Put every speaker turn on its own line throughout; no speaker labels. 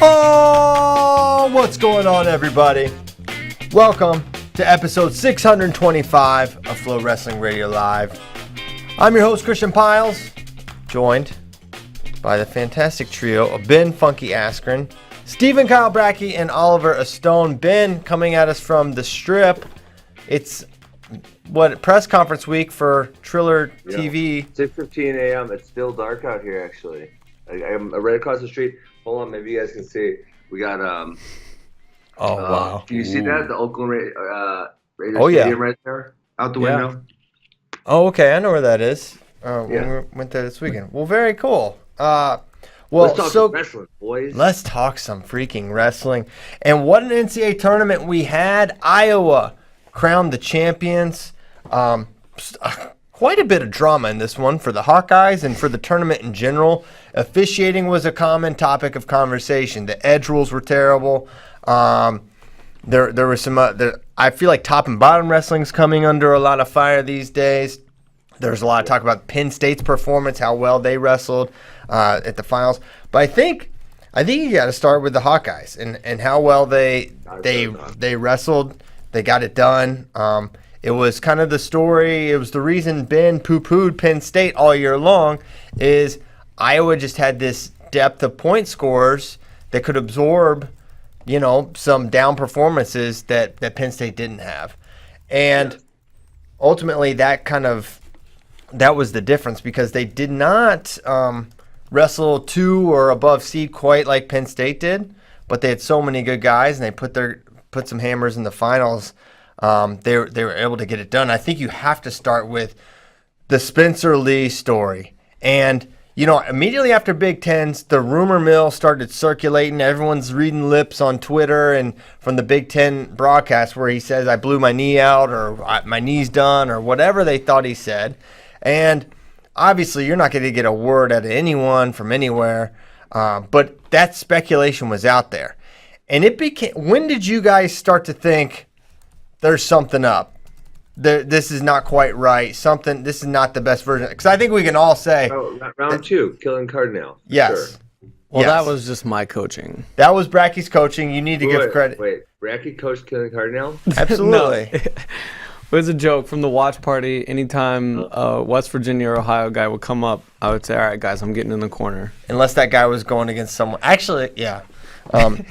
Oh, what's going on, everybody? Welcome to episode 625 of FloWrestling Radio Live. I'm your host, Christian Piles, joined by the fantastic trio of Ben Funky Askren, Stephen Kyle Brackey, and Oliver Astone. Ben coming at us from the Strip. It's press conference week for Triller TV.
6:15 a.m. It's still dark out here, actually. I'm right across the street. Hold on, maybe you guys can see. We got
wow!
Can you see that? The Oakland Raiders Stadium right there, out the window.
Oh, okay. I know where that is. When we went there this weekend. Well, very cool.
Let's talk some wrestling, boys.
Let's talk some freaking wrestling. And what an NCAA tournament we had. Iowa crowned the champions. Quite a bit of drama in this one for the Hawkeyes and for the tournament in general. Officiating was a common topic of conversation. The edge rules were terrible. There was some. I feel like top and bottom wrestling's coming under a lot of fire these days. There's a lot of talk about Penn State's performance, how well they wrestled at the finals. But I think you got to start with the Hawkeyes and how well they wrestled. They got it done. It was kind of the story. It was the reason Ben poo-pooed Penn State all year long is Iowa just had this depth of point scorers that could absorb, some down performances that Penn State didn't have. And ultimately that was the difference because they did not wrestle 2 or above seed quite like Penn State did, but they had so many good guys and they put some hammers in the finals. They were able to get it done. I think you have to start with the Spencer Lee story. And, immediately after Big Tens, the rumor mill started circulating. Everyone's reading lips on Twitter and from the Big Ten broadcast where he says, I blew my knee out or my knee's done or whatever they thought he said. And obviously you're not going to get a word out of anyone from anywhere. But that speculation was out there. And when did you guys start to think, there's something up? This is not quite right. This is not the best version. Because I think we can all say.
Round 2, killing Cardinal.
Yes.
Sure.
Well, that was just my coaching.
That was Bracky's coaching. You need to give credit.
Wait, Bracky coached killing Cardinal?
Absolutely.
No. It was a joke from the watch party. Anytime West Virginia or Ohio guy would come up, I would say, all right, guys, I'm getting in the corner.
Unless that guy was going against someone. Actually, yeah.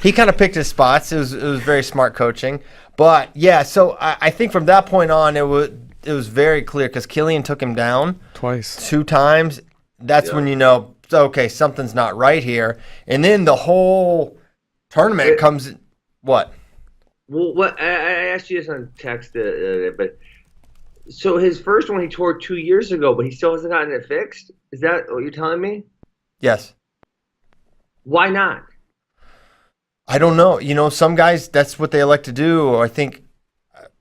He kind of picked his spots. It was very smart coaching. But, yeah, so I think from that point on, it was very clear because Killian took him down.
Twice.
2 times. That's when you know, okay, something's not right here. And then the whole tournament comes – what?
Well, I asked you this on text, but so his first one he tore 2 years ago, but he still hasn't gotten it fixed? Is that what you're telling me?
Yes.
Why not?
I don't know. Some guys, that's what they elect to do. I think.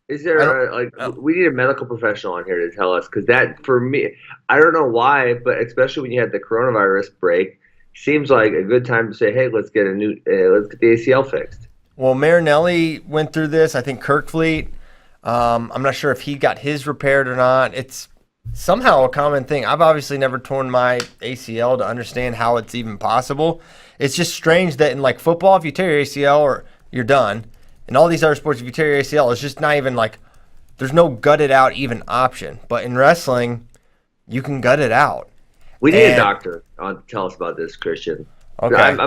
Is there we need a medical professional on here to tell us because that for me, I don't know why, but especially when you had the coronavirus break, seems like a good time to say, hey, let's get the ACL fixed.
Well, Marinelli went through this. I think Kirkfleet. I'm not sure if he got his repaired or not. It's somehow a common thing. I've obviously never torn my ACL to understand how it's even possible. It's just strange that in like football, if you tear your ACL or you're done. In all these other sports, if you tear your ACL, it's just not even like there's no gut it out even option. But in wrestling, you can gut it out.
We need a doctor on to tell us about this, Christian.
Okay.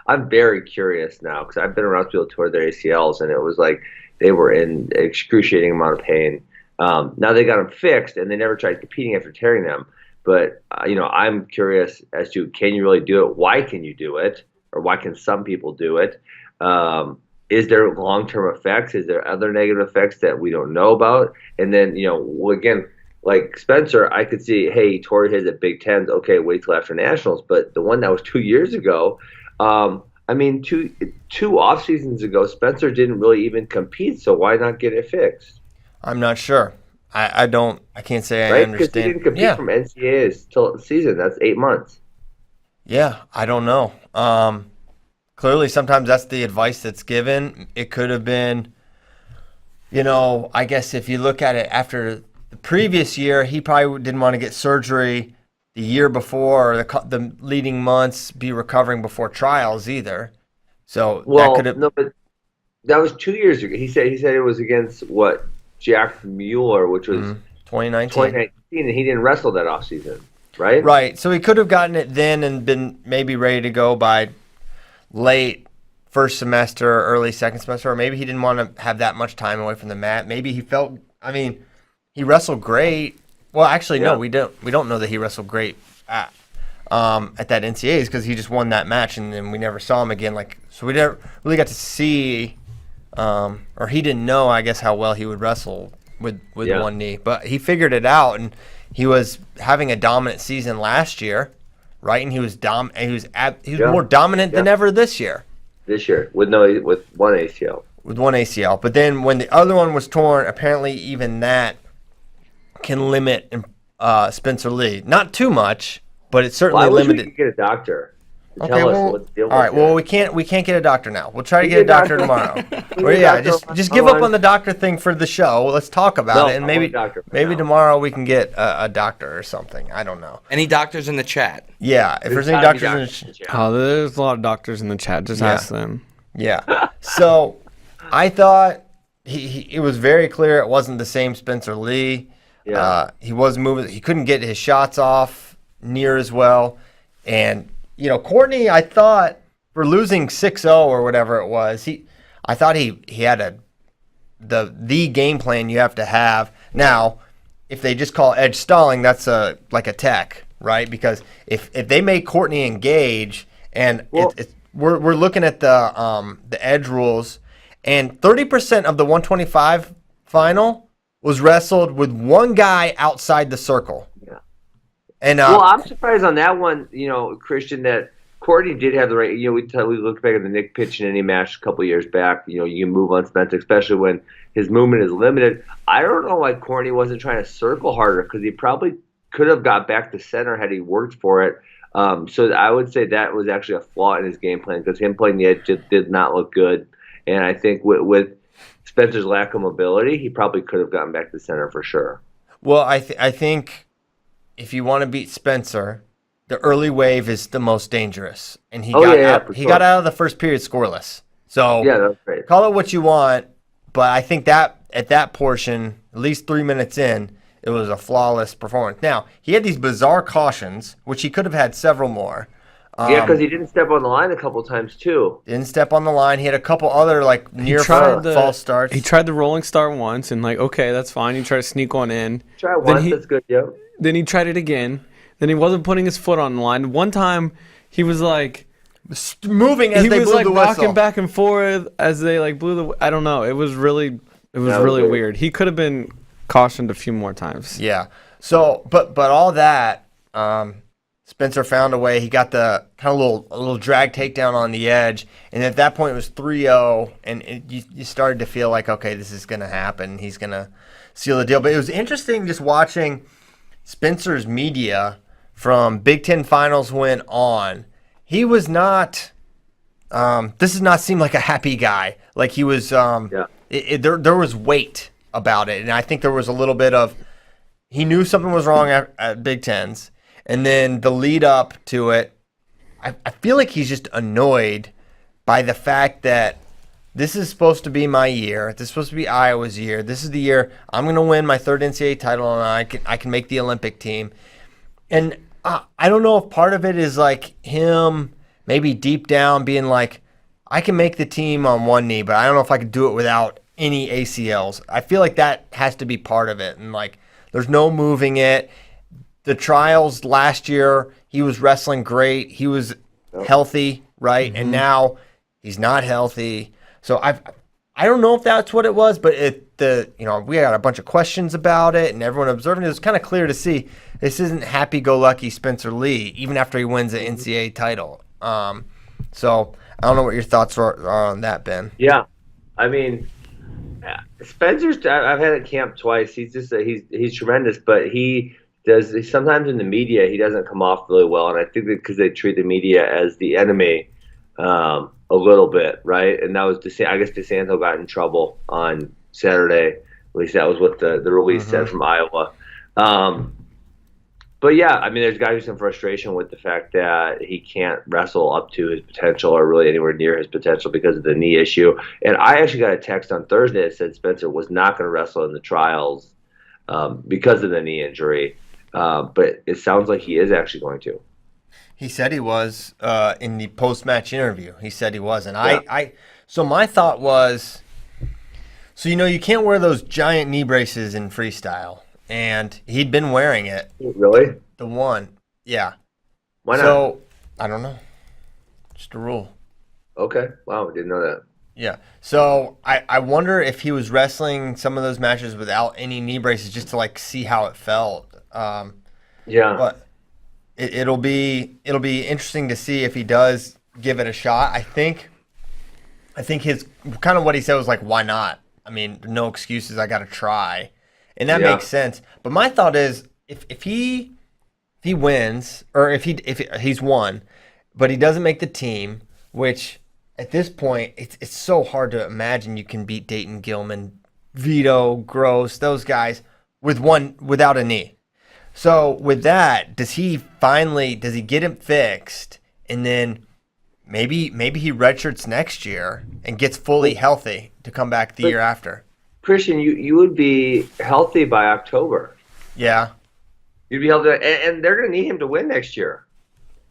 I'm very curious now because I've been around people who tore their ACLs and it was like they were in excruciating amount of pain. Now they got them fixed and they never tried competing after tearing them. But, I'm curious as to can you really do it? Why can you do it? Or why can some people do it? Is there long-term effects? Is there other negative effects that we don't know about? And then, again, like Spencer, I could see, hey, he tore his at Big Tens. Okay, wait till after Nationals. But the one that was 2 years ago, two off seasons ago, Spencer didn't really even compete. So why not get it fixed?
I'm not sure. I can't say
right?
I understand.
Because he didn't compete from NCAAs till the season. That's 8 months.
Yeah, I don't know. Clearly, sometimes that's the advice that's given. It could have been, I guess if you look at it after the previous year, he probably didn't want to get surgery the year before or the leading months, be recovering before trials either. So that
Well,
could have.
no, but that was 2 years ago. He said it was against what, Jack Mueller, which was
2019.
2019, and he didn't wrestle that offseason, right?
Right. So he could have gotten it then and been maybe ready to go by late first semester, early second semester, or maybe he didn't want to have that much time away from the mat. Maybe he felt. I mean, he wrestled great. Well, actually, no, we don't know that he wrestled great at that NCAAs because he just won that match and then we never saw him again. So we never really got to see, or he didn't know, I guess, how well he would wrestle with one knee. But he figured it out, and he was having a dominant season last year, right? And he was more dominant than ever this year.
This year with one ACL.
With one ACL, but then when the other one was torn, apparently even that can limit Spencer Lee. Not too much, but it's certainly limited.
We could get a doctor.
Okay,
Tell us
well,
what the deal
all right.
was
Well,
there.
we can't get a doctor now. We'll try to get a doctor tomorrow. Well, yeah, just give up on the doctor thing for the show. Let's talk about it, and maybe tomorrow we can get a doctor or something. I don't know.
Any doctors in the chat?
Yeah, if there's any doctors in the chat.
Oh, there's a lot of doctors in the chat. Just ask them.
Yeah. So I thought it was very clear it wasn't the same Spencer Lee.
Yeah.
He was moving. He couldn't get his shots off near as well. And, Courtney, I thought for losing 6-0 or whatever it was, I thought he had the game plan you have to have. Now, if they just call edge stalling, that's like a tech, right? Because if they make Courtney engage, and we're looking at the edge rules, and 30% of the 125 final was wrestled with one guy outside the circle.
Yeah.
And
I'm surprised on that one, Christian, that Courtney did have the right. We looked back at the Nick pitch in any match a couple of years back. You can move on Spencer, especially when his movement is limited. I don't know why Courtney wasn't trying to circle harder, because he probably could have got back to center had he worked for it. So I would say that was actually a flaw in his game plan, because him playing the edge just did not look good. And I think with Spencer's lack of mobility, he probably could have gotten back to center for sure.
Well, I think if you want to beat Spencer, the early wave is the most dangerous, and he got out of the first period scoreless. So
yeah, that was great.
Call it what you want, but I think that at that portion, at least 3 minutes in, it was a flawless performance. Now, he had these bizarre cautions, which he could have had several more.
Because he didn't step on the line a couple times too.
Didn't step on the line. He had a couple other near false starts.
He tried the rolling start once, and okay, that's fine. He tried to sneak one in.
Try once, that's good, yeah.
Then he tried it again. Then he wasn't putting his foot on the line. One time, he was
moving as they blew the whistle.
Rocking back and forth as they blew the. I don't know. It was really weird. He could have been cautioned a few more times.
Yeah. So, but all that, Spencer found a way. He got the kind of a little drag takedown on the edge, and at that point it was 3-0, and you started to feel like, okay, this is going to happen. He's going to seal the deal. But it was interesting just watching Spencer's media from Big Ten finals went on. He was not. This does not seem like a happy guy. Like he was. There was weight about it, and I think there was a little bit of. He knew something was wrong at Big Tens. And then the lead up to it, I feel like he's just annoyed by the fact that this is supposed to be my year. This is supposed to be Iowa's year. This is the year I'm going to win my third NCAA title, and I can make the Olympic team. And I don't know if part of it is him maybe deep down being like, I can make the team on one knee, but I don't know if I could do it without any ACLs. I feel like that has to be part of it. And there's no moving it. The trials last year, he was wrestling great. He was healthy, right? Mm-hmm. And now he's not healthy. So I don't know if that's what it was, but we got a bunch of questions about it, and everyone observing it. It's kind of clear to see this isn't happy-go-lucky Spencer Lee, even after he wins the NCAA title. So I don't know what your thoughts are on that, Ben.
Yeah, I mean, Spencer's. I've had at camp twice. He's just he's tremendous, but sometimes in the media he doesn't come off really well, and I think that because they treat the media as the enemy a little bit, right? And that was I guess DeSanto got in trouble on Saturday. At least that was what the release said from Iowa. But yeah, I mean, there's got to be some frustration with the fact that he can't wrestle up to his potential or really anywhere near his potential because of the knee issue. And I actually got a text on Thursday that said Spencer was not going to wrestle in the trials because of the knee injury. But it sounds like he is actually going to.
He said he was in the post-match interview. He said he was. And so my thought was, so, you can't wear those giant knee braces in freestyle. And he'd been wearing it.
Really?
The one. Yeah.
Why not?
So, I don't know. Just a rule.
Okay. Wow, I didn't know that.
Yeah. So, I wonder if he was wrestling some of those matches without any knee braces just to, see how it felt.
Yeah.
But it'll be interesting to see if he does give it a shot. I think his kind of what he said was why not? I mean, no excuses. I got to try. And that makes sense. But my thought is, if he wins, or if he's won, but he doesn't make the team, which at this point it's so hard to imagine you can beat Dayton Gilman, Vito, Gross, those guys without a knee. So with that, does he get him fixed, and then maybe he redshirts next year and gets fully healthy to come back the year after?
Christian, you would be healthy by October.
Yeah.
You'd be healthy, and they're going to need him to win next year.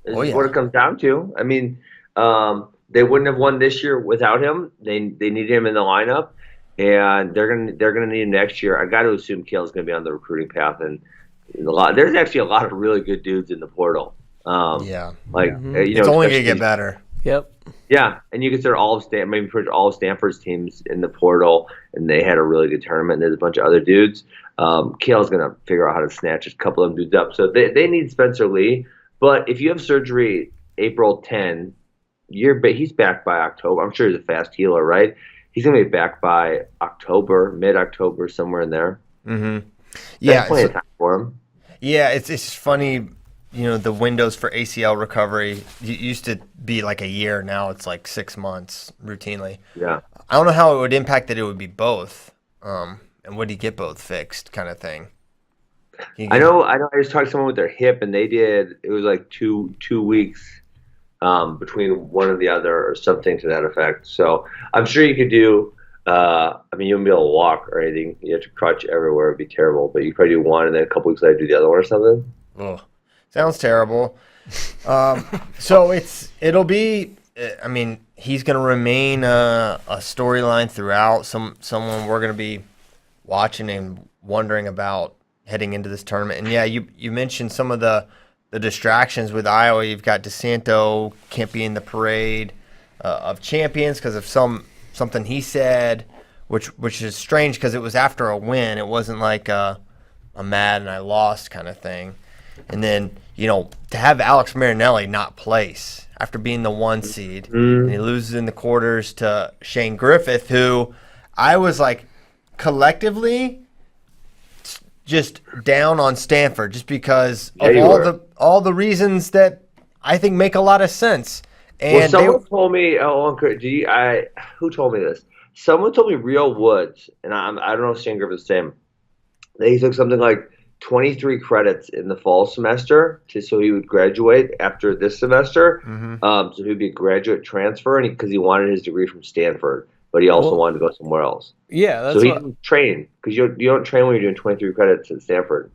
Is what it comes down to. I mean, they wouldn't have won this year without him. They need him in the lineup, and they're gonna need him next year. I got to assume Kale's going to be on the recruiting path, and there's actually a lot of really good dudes in the portal.
It's only going to get better.
Yep.
Yeah, and you consider all of Stanford's teams in the portal, and they had a really good tournament. And there's a bunch of other dudes. Kale's going to figure out how to snatch a couple of them dudes up. So they need Spencer Lee. But if you have surgery April 10, he's back by October. I'm sure he's a fast healer, right? He's going to be back by October, mid-October, somewhere in there.
Mm-hmm.
That's plenty of time for him.
Yeah, it's funny. The windows for ACL recovery used to be a year. Now it's 6 months routinely.
Yeah.
I don't know how it would impact that it would be both. And would he get both fixed kind of thing?
I know. I just talked to someone with their hip, and it was 2 weeks between one and the other or something to that effect. So I'm sure you could do, you wouldn't be able to walk or anything. You have to crutch everywhere. It'd be terrible. But you could probably do one, and then a couple weeks later do the other one or something.
Oh. Sounds terrible. So it'll be. He's going to remain a storyline throughout. Someone we're going to be watching and wondering about heading into this tournament. And yeah, you mentioned some of the distractions with Iowa. You've got DeSanto can't be in the parade of champions because of something he said, which is strange because it was after a win. It wasn't like a mad and I lost kind of thing. And then, to have Alex Marinelli not place after being the 1 seed, and he loses in the quarters to Shane Griffith, who I was collectively just down on Stanford just because of all the reasons that I think make a lot of sense. And
someone told me, who told me this? Someone told me Real Woods, and I don't know if Shane Griffith's the same. He took something 23 credits in the fall semester so he would graduate after this semester. So he'd be a graduate transfer, and because he wanted his degree from Stanford, but he also wanted to go somewhere else.
Yeah, that's
so he didn't train because you don't train when you're doing 23 credits at Stanford.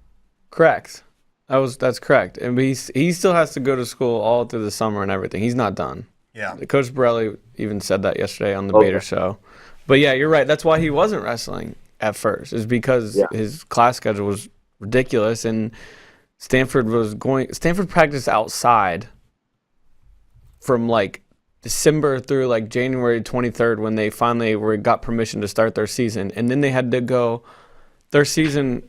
Correct. That's correct. And he still has to go to school all through the summer and everything. He's not done.
Yeah.
Coach Borelli even said that yesterday on the Bader show. But yeah, you're right. That's why he wasn't wrestling at first, is because his class schedule was ridiculous, and Stanford practiced outside from December through January 23rd when they finally got permission to start their season, and then they had to go. Their season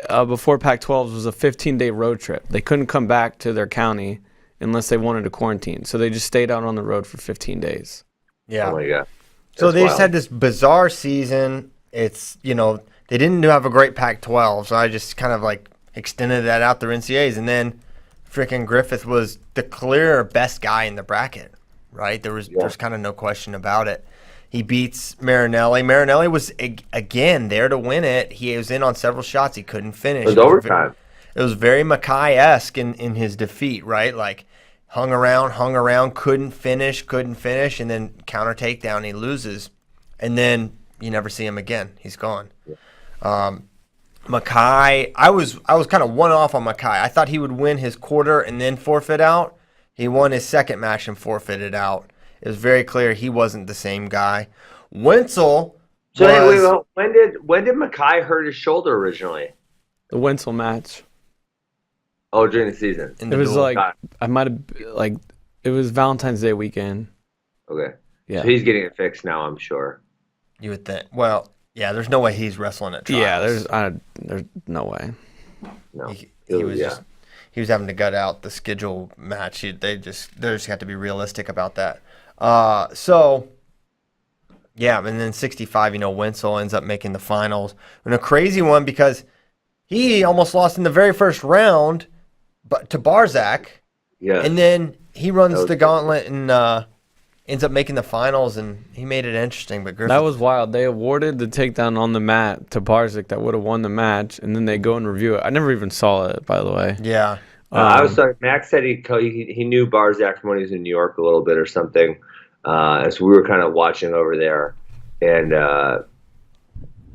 before Pac-12 was a 15-day road trip. They couldn't come back to their county unless they wanted to quarantine, so they just stayed out on the road for 15 days.
Yeah.
Oh my God.
So they just had this bizarre season. It's they didn't have a great Pac-12, so I just kind of extended that out through NCAAs, and then freaking Griffith was the clear best guy in the bracket, right? There's kind of no question about it. He beats Marinelli. Marinelli was again there to win it. He was in on several shots. He couldn't finish.
It was overtime.
very Mackay-esque in his defeat, right? Like hung around, couldn't finish, and then counter takedown, he loses, and then you never see him again. He's gone. Mackay, I was kind of one off on Mackay. I thought he would win his quarter and then forfeit out. He won his second match and forfeited out. It was very clear he wasn't the same guy. Wenzel.
So wait, when did Mackay hurt his shoulder originally?
The Wenzel match.
Oh, during the season.
It was like I might have like it was Valentine's Day weekend.
Okay.
Yeah.
So he's getting it fixed now, I'm sure.
You would think. Well, yeah. There's no way he's wrestling at trials.
Yeah. There's no way.
No.
He was having to gut out the schedule match. They just have to be realistic about that. Yeah, and then 65, Wenzel ends up making the finals. And a crazy one because he almost lost in the very first round but to Barzak.
Yeah.
And then he runs the gauntlet and ends up making the finals, and he made it interesting. But
that was wild. They awarded the takedown on the mat to Barzak that would have won the match, and then they go and review it. I never even saw it, by the way.
Yeah.
I was sorry. Max said he knew Barzak from when he was in New York a little bit or something. So we were kind of watching over there, and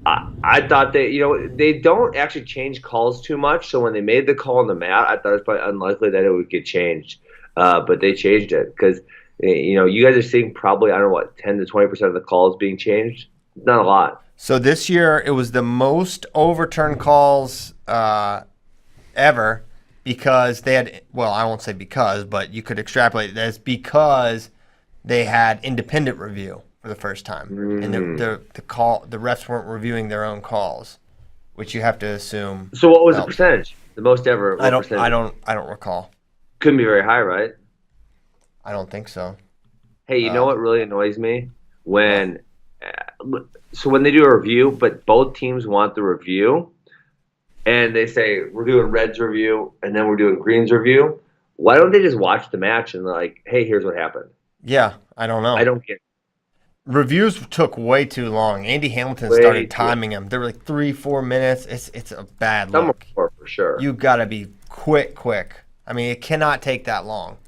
I thought they don't actually change calls too much. So when they made the call on the mat, I thought it was probably unlikely that it would get changed, but they changed it because you guys are seeing probably 10 to 20% of the calls being changed. Not a lot.
So this year it was the most overturned calls ever. Because they had, well, I won't say because, but you could extrapolate this because they had independent review for the first time, and the refs weren't reviewing their own calls, which you have to assume.
So what was the percentage? The most ever?
I don't recall.
Couldn't be very high, right?
I don't think so.
Hey, you know what really annoys me when they do a review, but both teams want the review. And they say, we're doing Reds review, and then we're doing Greens review. Why don't they just watch the match and like, hey, here's what happened?
Yeah, I don't know.
I don't get it.
Reviews took way too long. Andy Hamilton started timing them. They were like 3-4 minutes. It's a bad look.
For sure.
You got to be quick. I mean, it cannot take that long.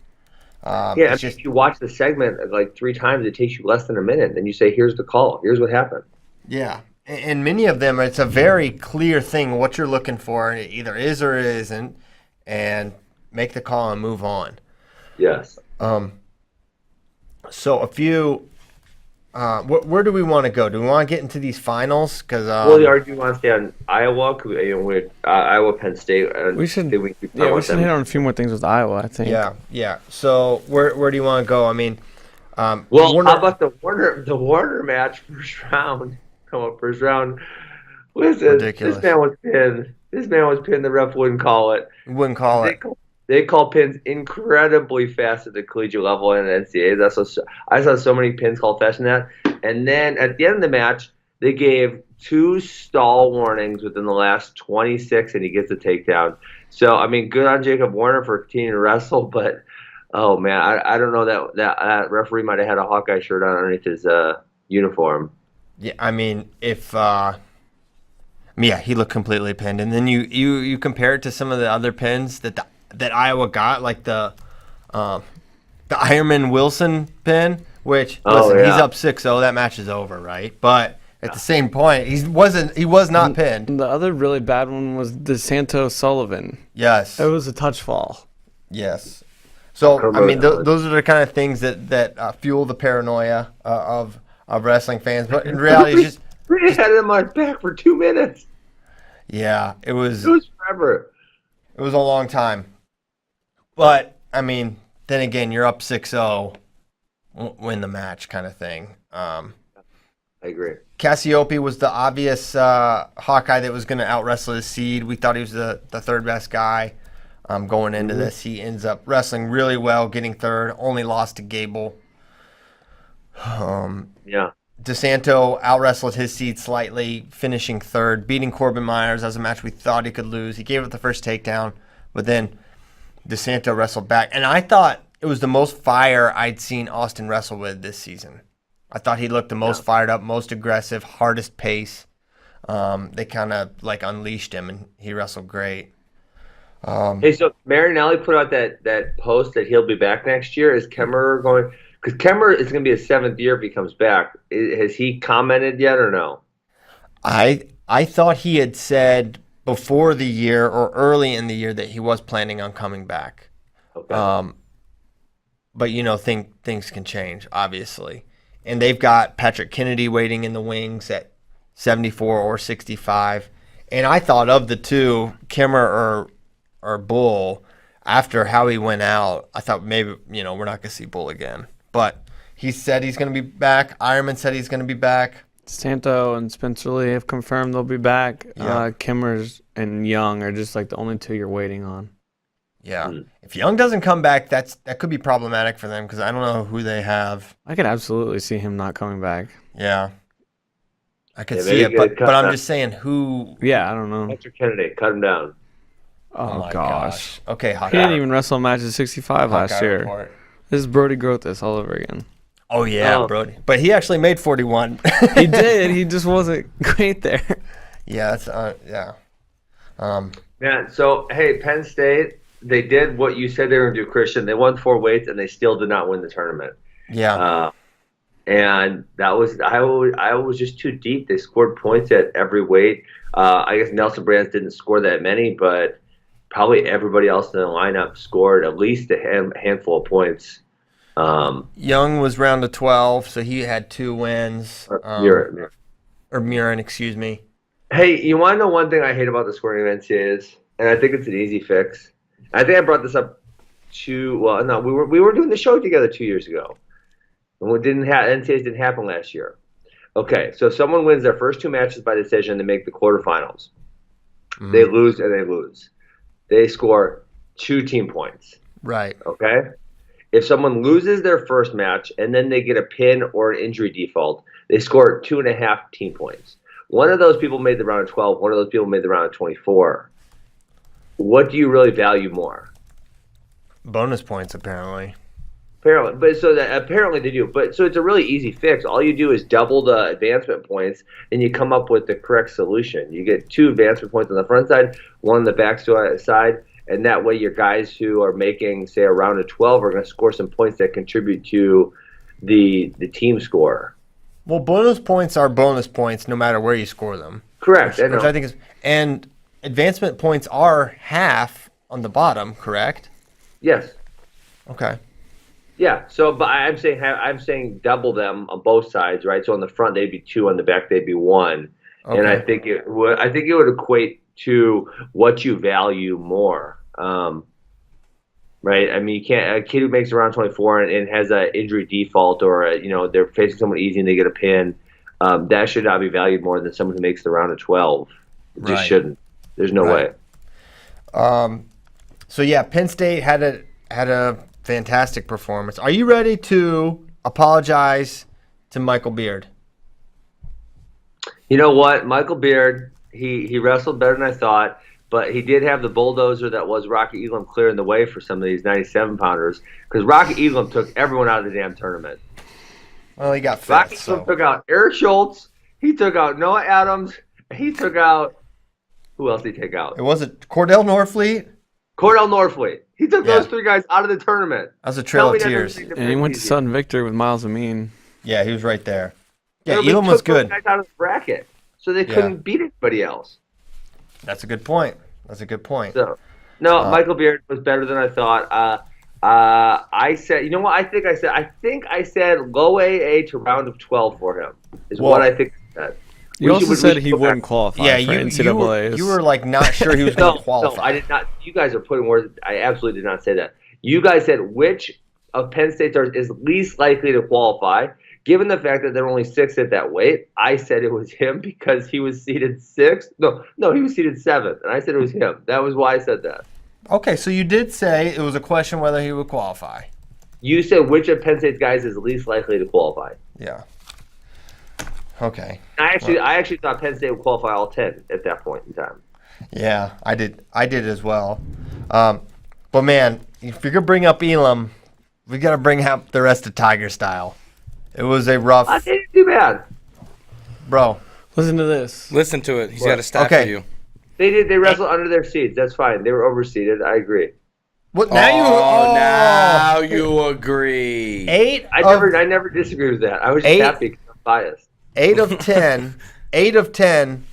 If you watch the segment like 3 times, it takes you less than a minute. Then you say, here's the call. Here's what happened.
Yeah. And many of them, it's a very clear thing what you're looking for. It either is or isn't, and make the call and move on.
Yes.
So a few. Where do we want to go? Do we want to get into these finals? Because
do you want to stay on Iowa? Iowa, Penn State.
We should. We should hit on a few more things with Iowa. I think.
Yeah. So where do you want to go? I mean,
how about the Warner match first round? Come up first round. Listen,
ridiculous.
This man was pinned. The ref wouldn't call it. They call pins incredibly fast at the collegiate level and NCAAs. I saw so many pins called faster than that. And then at the end of the match, they gave 2 stall warnings within the last 26, and he gets a takedown. So I mean, good on Jacob Warner for continuing to wrestle, but oh man, I don't know that referee might have had a Hawkeye shirt on underneath his uniform.
Yeah, I mean, he looked completely pinned, and then you compare it to some of the other pins that Iowa got, like the Ironman Wilson pin, which he's up 6-0. That match is over, right? But at the same point, he was not pinned.
The other really bad one was DeSanto Sullivan.
Yes,
it was a touch fall.
Yes. So I mean, those are the kind of things that fuel the paranoia of wrestling fans, but in reality, it's just
we had him on his back for 2 minutes.
Yeah, it was
forever.
It was a long time, but I mean, then again, you're up 6-0, win the match, kind of thing.
I agree.
Cassiope was the obvious Hawkeye that was going to out wrestle his seed. We thought he was the third best guy going into this. He ends up wrestling really well, getting third. Only lost to Gable. DeSanto out-wrestled his seed slightly, finishing third, beating Corbin Myers. That was a match we thought he could lose. He gave up the first takedown, but then DeSanto wrestled back. And I thought it was the most fire I'd seen Austin wrestle with this season. I thought he looked the most fired up, most aggressive, hardest pace. They kind of like unleashed him, and he wrestled great.
Hey, so Marinelli put out that post that he'll be back next year. Is Kemmerer going? Because Kemmerer is going to be his 7th year if he comes back. Has he commented yet or no?
I thought he had said before the year or early in the year that he was planning on coming back.
Okay.
But things can change, obviously. And they've got Patrick Kennedy waiting in the wings at 74 or 65. And I thought of the two, Kimmer or Bull, after how he went out, I thought maybe, we're not going to see Bull again. But he said he's going to be back. Ironman said he's going to be back.
Santo and Spencer Lee have confirmed they'll be back.
Yeah.
Kimmers and Young are just like the only two you're waiting on.
Yeah. If Young doesn't come back, that could be problematic for them because I don't know who they have.
I could absolutely see him not coming back.
Yeah. I could see it, but I'm just saying who.
Yeah, I don't know.
Patrick Kennedy, cut him down.
Oh
my
gosh.
Okay,
He didn't even wrestle a match at 65 last year.
Report.
This is Brody Grothis all over again.
Oh, yeah, Brody. But he actually made 41.
He did. He just wasn't great there.
Yeah, that's yeah.
Yeah, so, hey, Penn State, they did what you said they were going to do, Christian. They won 4 weights, and they still did not win the tournament.
Yeah.
And that was I was just too deep. They scored points at every weight. I guess Nelson Brands didn't score that many, but probably everybody else in the lineup scored at least a handful of points.
Young was round of 12, so he had 2 wins. Or Murin, excuse me.
Hey, you want to know one thing I hate about the scoring of NCAAs? And I think it's an easy fix. I think I brought this up we were doing the show together 2 years ago. And NCAAs didn't happen last year. Okay, so if someone wins their first 2 matches by decision, they make the quarterfinals. Mm-hmm. They lose and they lose. They score 2 team points.
Right.
Okay? If someone loses their first match and then they get a pin or an injury default, they score 2.5 team points. One of those people made the round of 12. One of those people made the round of 24. What do you really value more?
Bonus points, apparently.
Apparently they do. But so it's a really easy fix. All you do is double the advancement points, and you come up with the correct solution. You get 2 advancement points on the front side, 1 on the back side, and that way your guys who are making, say, a round of 12 are going to score some points that contribute to the team score.
Well, bonus points are bonus points no matter where you score them.
Correct.
Which I think is, and advancement points are half on the bottom, correct?
Yes.
Okay.
Yeah. So, but I'm saying double them on both sides, right? So on the front they'd be 2, on the back they'd be 1, okay. And I think it would equate to what you value more, right? I mean, you can't, a kid who makes around 24 and has an injury default or they're facing someone easy and they get a pin, that should not be valued more than someone who makes the round of 12. It just shouldn't. There's no way.
So yeah, Penn State had a fantastic performance. Are you ready to apologize to Michael Beard?
You know what? Michael Beard, he wrestled better than I thought, but he did have the bulldozer that was Rocky Elam clearing the way for some of these 97-pounders because Rocky Elam took everyone out of the damn tournament.
Well, he got fit.
Rocky Elam took out Eric Schultz. He took out Noah Adams. He took out – who else did he take out?
It wasn't Cordell Norfleet?
Cordell Norfleet. He took those 3 guys out of the tournament.
That was a trail of tears.
And he went to Sudden Victor with Miles Amin.
Yeah, he was right there. Yeah, Elam was good.
Those guys out of the bracket, so they couldn't beat anybody else.
That's a good point.
So, Michael Beard was better than I thought. I said, you know what? I think I said low AA to round of 12 for him. What I think I said.
You also said he wouldn't qualify for NCAAs.
You were like not sure he was going to qualify.
No, I did not. You guys are putting words. I absolutely did not say that. You guys said which of Penn State stars is least likely to qualify. Given the fact that there are only 6 at that weight, I said it was him because he was seated 6th. No, he was seated 7th, and I said it was him. That was why I said that.
Okay, so you did say it was a question whether he would qualify.
You said which of Penn State's guys is least likely to qualify.
Yeah. Okay.
I actually thought Penn State would qualify all 10 at that point in time.
Yeah, I did as well. But man, if you're gonna bring up Elam, we gotta bring up the rest of Tiger Style. It was a rough.
I didn't do bad,
bro.
Listen to this.
Listen to it. He's got a stat for you.
They did. They wrestled under their seeds. That's fine. They were overseeded. I agree.
What now?
Now you agree.
I never disagree with that. I was just happy because I'm biased.
8 of 10. 8 of 10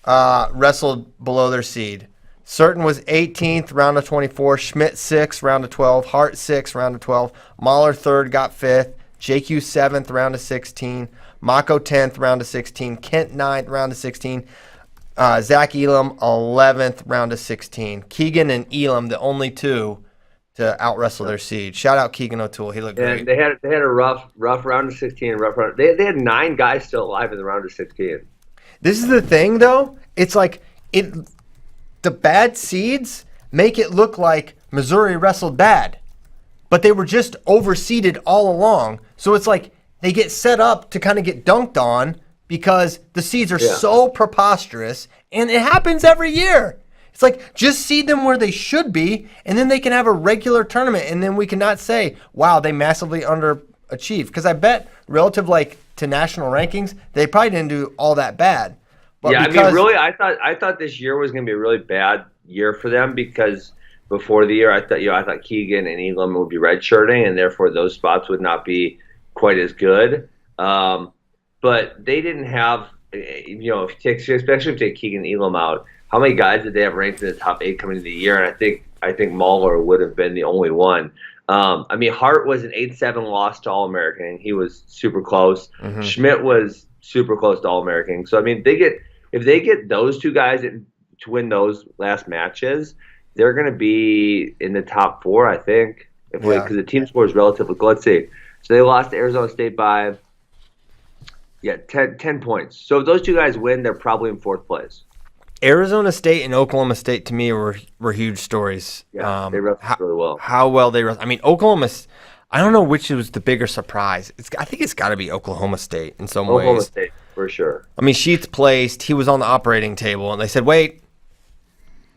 wrestled below their seed. Certain was 18th, round of 24. Schmidt 6th, round of 12. Hart 6th, round of 12. Mahler 3rd, got 5th. JQ 7th, round of 16. Mako 10th, round of 16. Kent 9th, round of 16. Zach Elam 11th, round of 16. Keegan and Elam, the only two to out wrestle their seed. Shout out Keegan O'Toole. He looked great.
And they had a rough round of 16. They had 9 guys still alive in the round of 16.
This is the thing, though. It's like the bad seeds make it look like Missouri wrestled bad, but they were just overseeded all along. So it's like they get set up to kind of get dunked on because the seeds are so preposterous, and it happens every year. It's like, just seed them where they should be, and then they can have a regular tournament, and then we cannot say, wow, they massively underachieved. Because I bet, relative to national rankings, they probably didn't do all that bad. But
I mean, really, I thought this year was going to be a really bad year for them because before the year, I thought Keegan and Elam would be redshirting, and therefore those spots would not be quite as good. But they didn't have, especially if you take Keegan and Elam out, how many guys did they have ranked in the top 8 coming into the year? And I think Mahler would have been the only one. I mean, Hart was an 8-7 loss to All-American, and he was super close. Mm-hmm. Schmidt was super close to All-American. So I mean, if they get those two guys to win those last matches, they're going to be in the top 4, I think, because the team score is relatively good. Let's see. So they lost to Arizona State by 10 points. So if those two guys win, they're probably in 4th place.
Arizona State and Oklahoma State, to me, were huge stories.
Yeah, they wrestled really well.
How well they wrestled. I mean, Oklahoma, I don't know which was the bigger surprise. I think it's got to be Oklahoma State in some ways.
Oklahoma State, for sure.
I mean, Sheets placed. He was on the operating table, and they said, wait,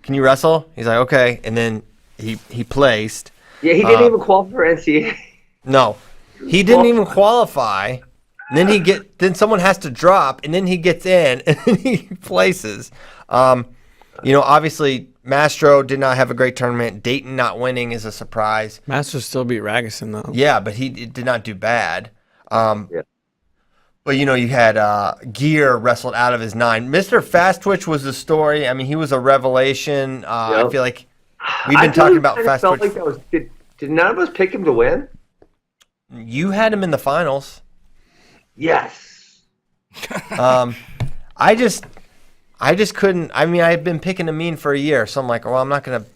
can you wrestle? He's like, okay. And then he placed.
Yeah, he didn't even qualify for NCAA.
No, he didn't even qualify. And then someone has to drop, and then he gets in, and then he places. Obviously, Mastro did not have a great tournament. Dayton not winning is a surprise.
Mastro still beat Ragusan, though.
Yeah, but he did not do bad. But, you had Gear wrestled out of his 9. Mr. Fast Twitch was the story. I mean, he was a revelation. I feel like we've been talking about Fast Twitch.
Like that was, did none of us pick him to win?
You had him in the finals.
Yes.
I just couldn't. I mean, I've been picking Amin for a year, so I'm like, well, I'm not going to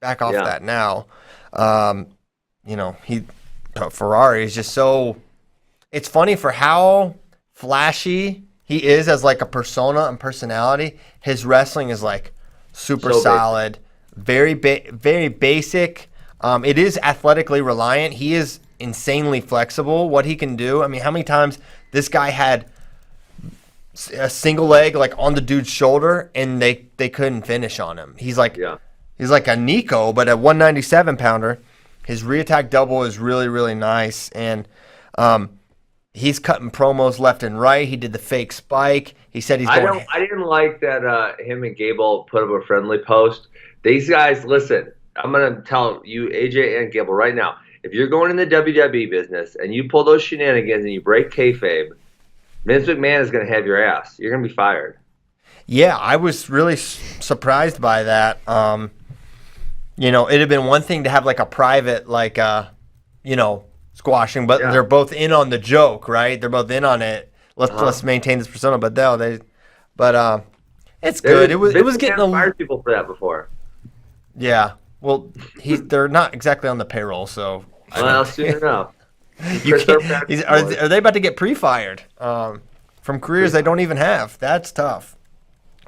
back off that now. Ferrari is just so. It's funny for how flashy he is as like a persona and personality. His wrestling is like super solid, very basic. It is athletically reliant. He is insanely flexible. What he can do. I mean, how many times this guy had a single leg like on the dude's shoulder and they couldn't finish on him. He's like a Nico, but a 197 pounder. His reattack double is really, really nice, and he's cutting promos left and right. He did the fake spike. He said he's going.
I didn't like that him and Gable put up a friendly post. These guys, listen, I'm gonna tell you, AJ and Gable, right now. If you're going in the WWE business and you pull those shenanigans and you break kayfabe, Vince McMahon is going to have your ass. You're going to be fired.
Yeah, I was really surprised by that. It'd have been one thing to have like a private, squashing, but they're both in on the joke, right? They're both in on it. Let's maintain this persona, but it's good. It was getting
fired people for that before.
Yeah, well, they're not exactly on the payroll, so.
Well, soon enough.
Are they about to get pre-fired from careers they don't even have? That's tough.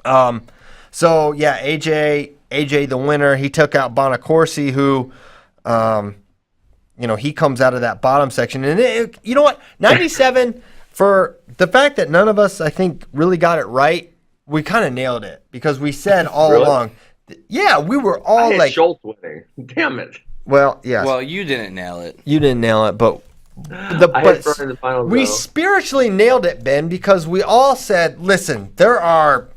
So yeah, AJ the winner. He took out Bonacorsi, who, he comes out of that bottom section, and you know what? 97 for the fact that none of us, I think, really got it right. We kind of nailed it because we said all along. Yeah, we were all like
Schultz winning. Damn it.
Well, yes.
Well, you didn't nail it.
You didn't nail it, but we spiritually nailed it, Ben, because we all said, listen, there are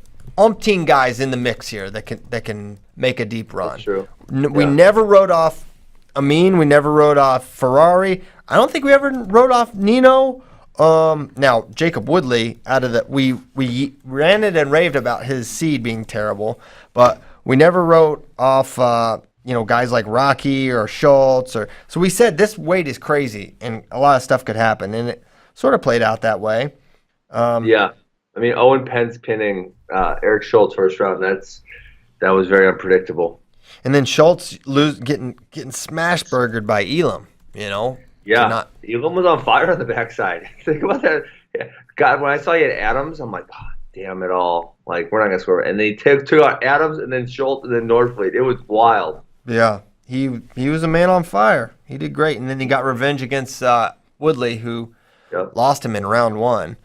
umpteen guys in the mix here that can make a deep run.
That's true.
We never wrote off Amin. We never wrote off Ferrari. I don't think we ever wrote off Nino. Now Jacob Woodley, out of the we ranted and raved about his seed being terrible, but we never wrote off guys like Rocky or Schultz so we said this weight is crazy and a lot of stuff could happen, and it sort of played out that way.
Yeah, I mean Owen Pence pinning Eric Schultz first round. That was very unpredictable.
And then Schultz getting smash burgered by Elam.
Yeah, Elam was on fire on the backside. Think about that. Yeah. God, when I saw you at Adams, I'm like, oh, damn it all. Like, we're not going to score. And they took out Adams and then Schultz and then Northfleet. It was wild.
Yeah, he was a man on fire. He did great. And then he got revenge against Woodley, who lost him in round 1.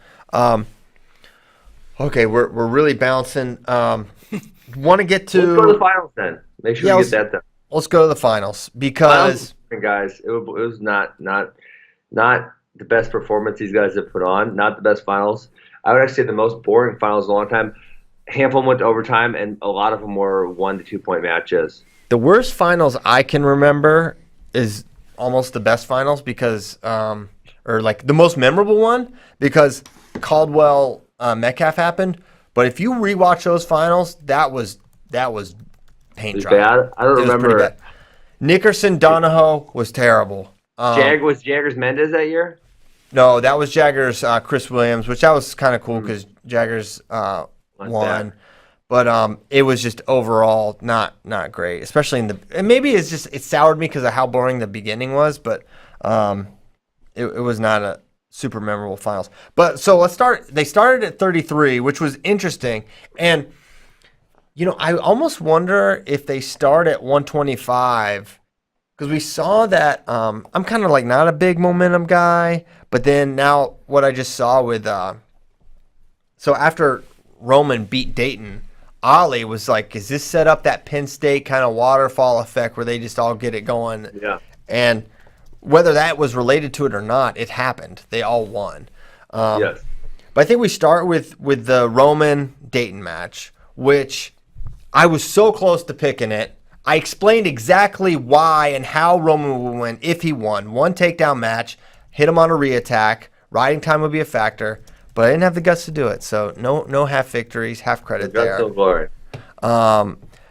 Okay, we're really bouncing. Want to get to...
Let's go to the finals then. Make sure we get that done.
Let's go to the finals because...
Guys, it was not the best performance these guys have put on. Not the best finals. I would actually say the most boring finals in a long time. A handful went to overtime, and a lot of them were 1 to 2 point matches.
The worst finals I can remember is almost the best finals because, or like the most memorable one because Caldwell Metcalf happened. But if you rewatch those finals, that was paint dry.
Bad. I don't remember.
Nickerson Donahoe was terrible.
Was Jaggers Mendez that year?
No, that was Jaggers Chris Williams, which that was kind of cool because Jaggers won. But it was just overall not great, especially and maybe it soured me because of how boring the beginning was, but it was not a super memorable finals. But so let's start. They started at 33, which was interesting, and I almost wonder if they start at 125 because we saw that I'm kind of like not a big momentum guy, but then now what I just saw with so after Roman beat Dayton, Ollie was like, is this set up that Penn State kind of waterfall effect where they just all get it going?
Yeah.
And whether that was related to it or not, it happened. They all won.
Yes.
But I think we start with the Roman Dayton match, which I was so close to picking it. I explained exactly why and how Roman would win if he won. 1 takedown match, hit him on a reattack, riding time would be a factor, but I didn't have the guts to do it. So no half victories, half credit there.
So glory.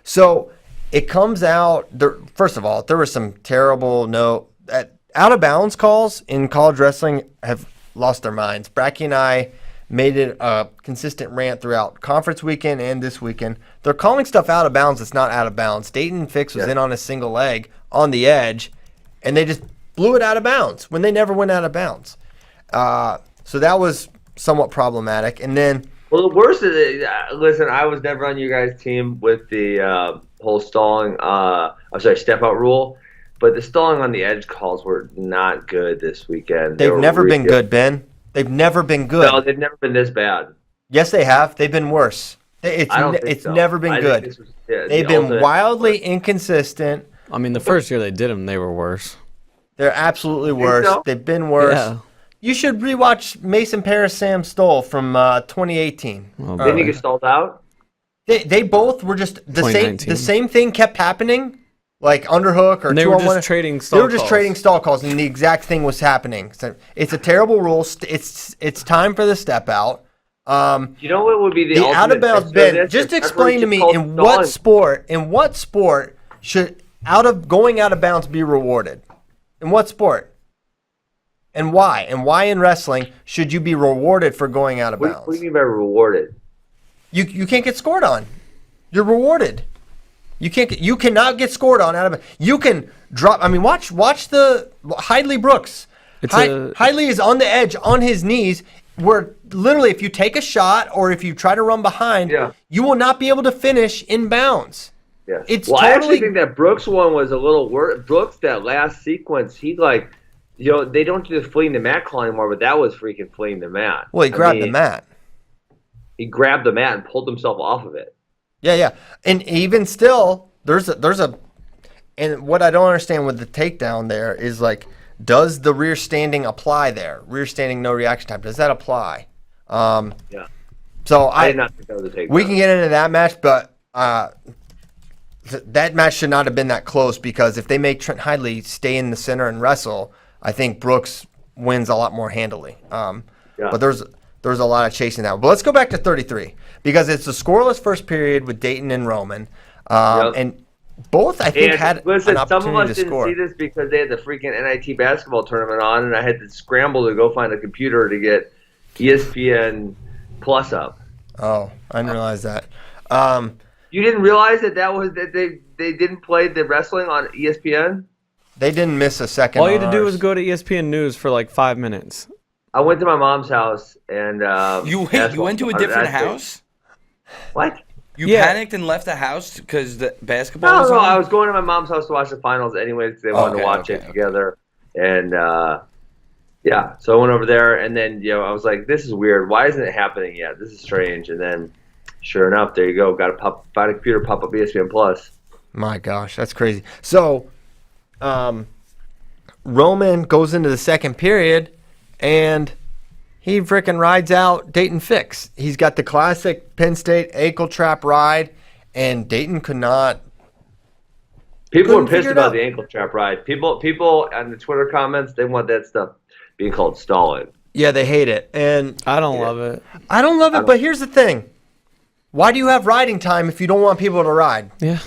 So it comes out, first of all, there were some terrible out of bounds calls in college wrestling have lost their minds. Bracky and I made it a consistent rant throughout conference weekend and this weekend. They're calling stuff out of bounds that's not out of bounds. Dayton Fix was in on a single leg on the edge, and they just blew it out of bounds when they never went out of bounds. So that was somewhat problematic. And then...
Well, the worst is, listen, I was never on you guys' team with the whole stalling, step-out rule, but the stalling on the edge calls were not good this weekend.
They've never been good, Ben. They've never been good.
No, they've never been this bad.
Yes, they have. They've been worse. It's never been good. They've been wildly inconsistent.
I mean, the first year they did them, they were worse.
They're absolutely worse.
So?
They've been worse.
Yeah.
You should rewatch Mason Paris Sam Stoll from 2018.
Oh,
Didn't he get stalled out?
They both were just the same.
2019.
The same thing kept happening, like underhook or
And they
2
were
on 1.
just trading stall
They were just
calls.
trading stall calls, and the exact thing was happening. So it's a terrible rule. It's time for the step out.
You know what would be the
out of
ultimate
bounds,
fix for
Ben.
this?
Just
If
explain to me
everyone just called
in what sport should going out of bounds be rewarded? In what sport? And why? And why in wrestling should you be rewarded for going out of
stalling?
bounds?
What do you mean by rewarded?
You can't get scored on. You're rewarded. You cannot get scored on out of. You can drop. I mean, watch the Hidley Brooks. Hidley is on the edge on his knees. Where literally, if you take a shot or if you try to run behind, you will not be able to finish in bounds.
Yeah.
I
actually think that Brooks one was a little worse. Brooks, that last sequence, he they don't do the fleeing the mat call anymore, but that was freaking fleeing the mat.
Well, he grabbed the mat.
He grabbed the mat and pulled himself off of it.
Yeah. And even still, there's a, and what I don't understand with the takedown there is like, does the rear standing apply there? Rear standing, no reaction time. Does that apply?
Yeah.
So
I did not think that was a takedown.
We can get into that match, but that match should not have been that close because if they make Trent Hidley stay in the center and wrestle, I think Brooks wins a lot more handily. But there's a lot of chasing that. But let's go back to 33 because it's a scoreless first period with Dayton and Roman. And both, I think, had an opportunity
some of us
to
didn't
score.
see this because they had the freaking NIT basketball tournament on, and I had to scramble to go find a computer to get ESPN Plus up.
Oh, I didn't realize that.
You didn't realize that they didn't play the wrestling on ESPN?
They didn't miss a second.
All you had to do was go to ESPN News for like 5 minutes.
I went to my mom's house and
You went to a different house?
What?
You panicked and left the house because the basketball was
No,
on?
I was going to my mom's house to watch the finals anyways because they wanted to watch it together. And, so I went over there, and then, I was like, this is weird. Why isn't it happening yet? This is strange. And then, sure enough, there you go. Got to find a computer, pop up ESPN Plus.
My gosh, that's crazy. So, Roman goes into the second period, and he freaking rides out Dayton Fix. He's got the classic Penn State ankle trap ride, and Dayton could not.
People were pissed about the ankle trap ride. People on the Twitter comments, they want that stuff being called stalling.
Yeah, they hate it, and
I don't love it.
I don't love it. But here's the thing: why do you have riding time if you don't want people to ride?
Yeah.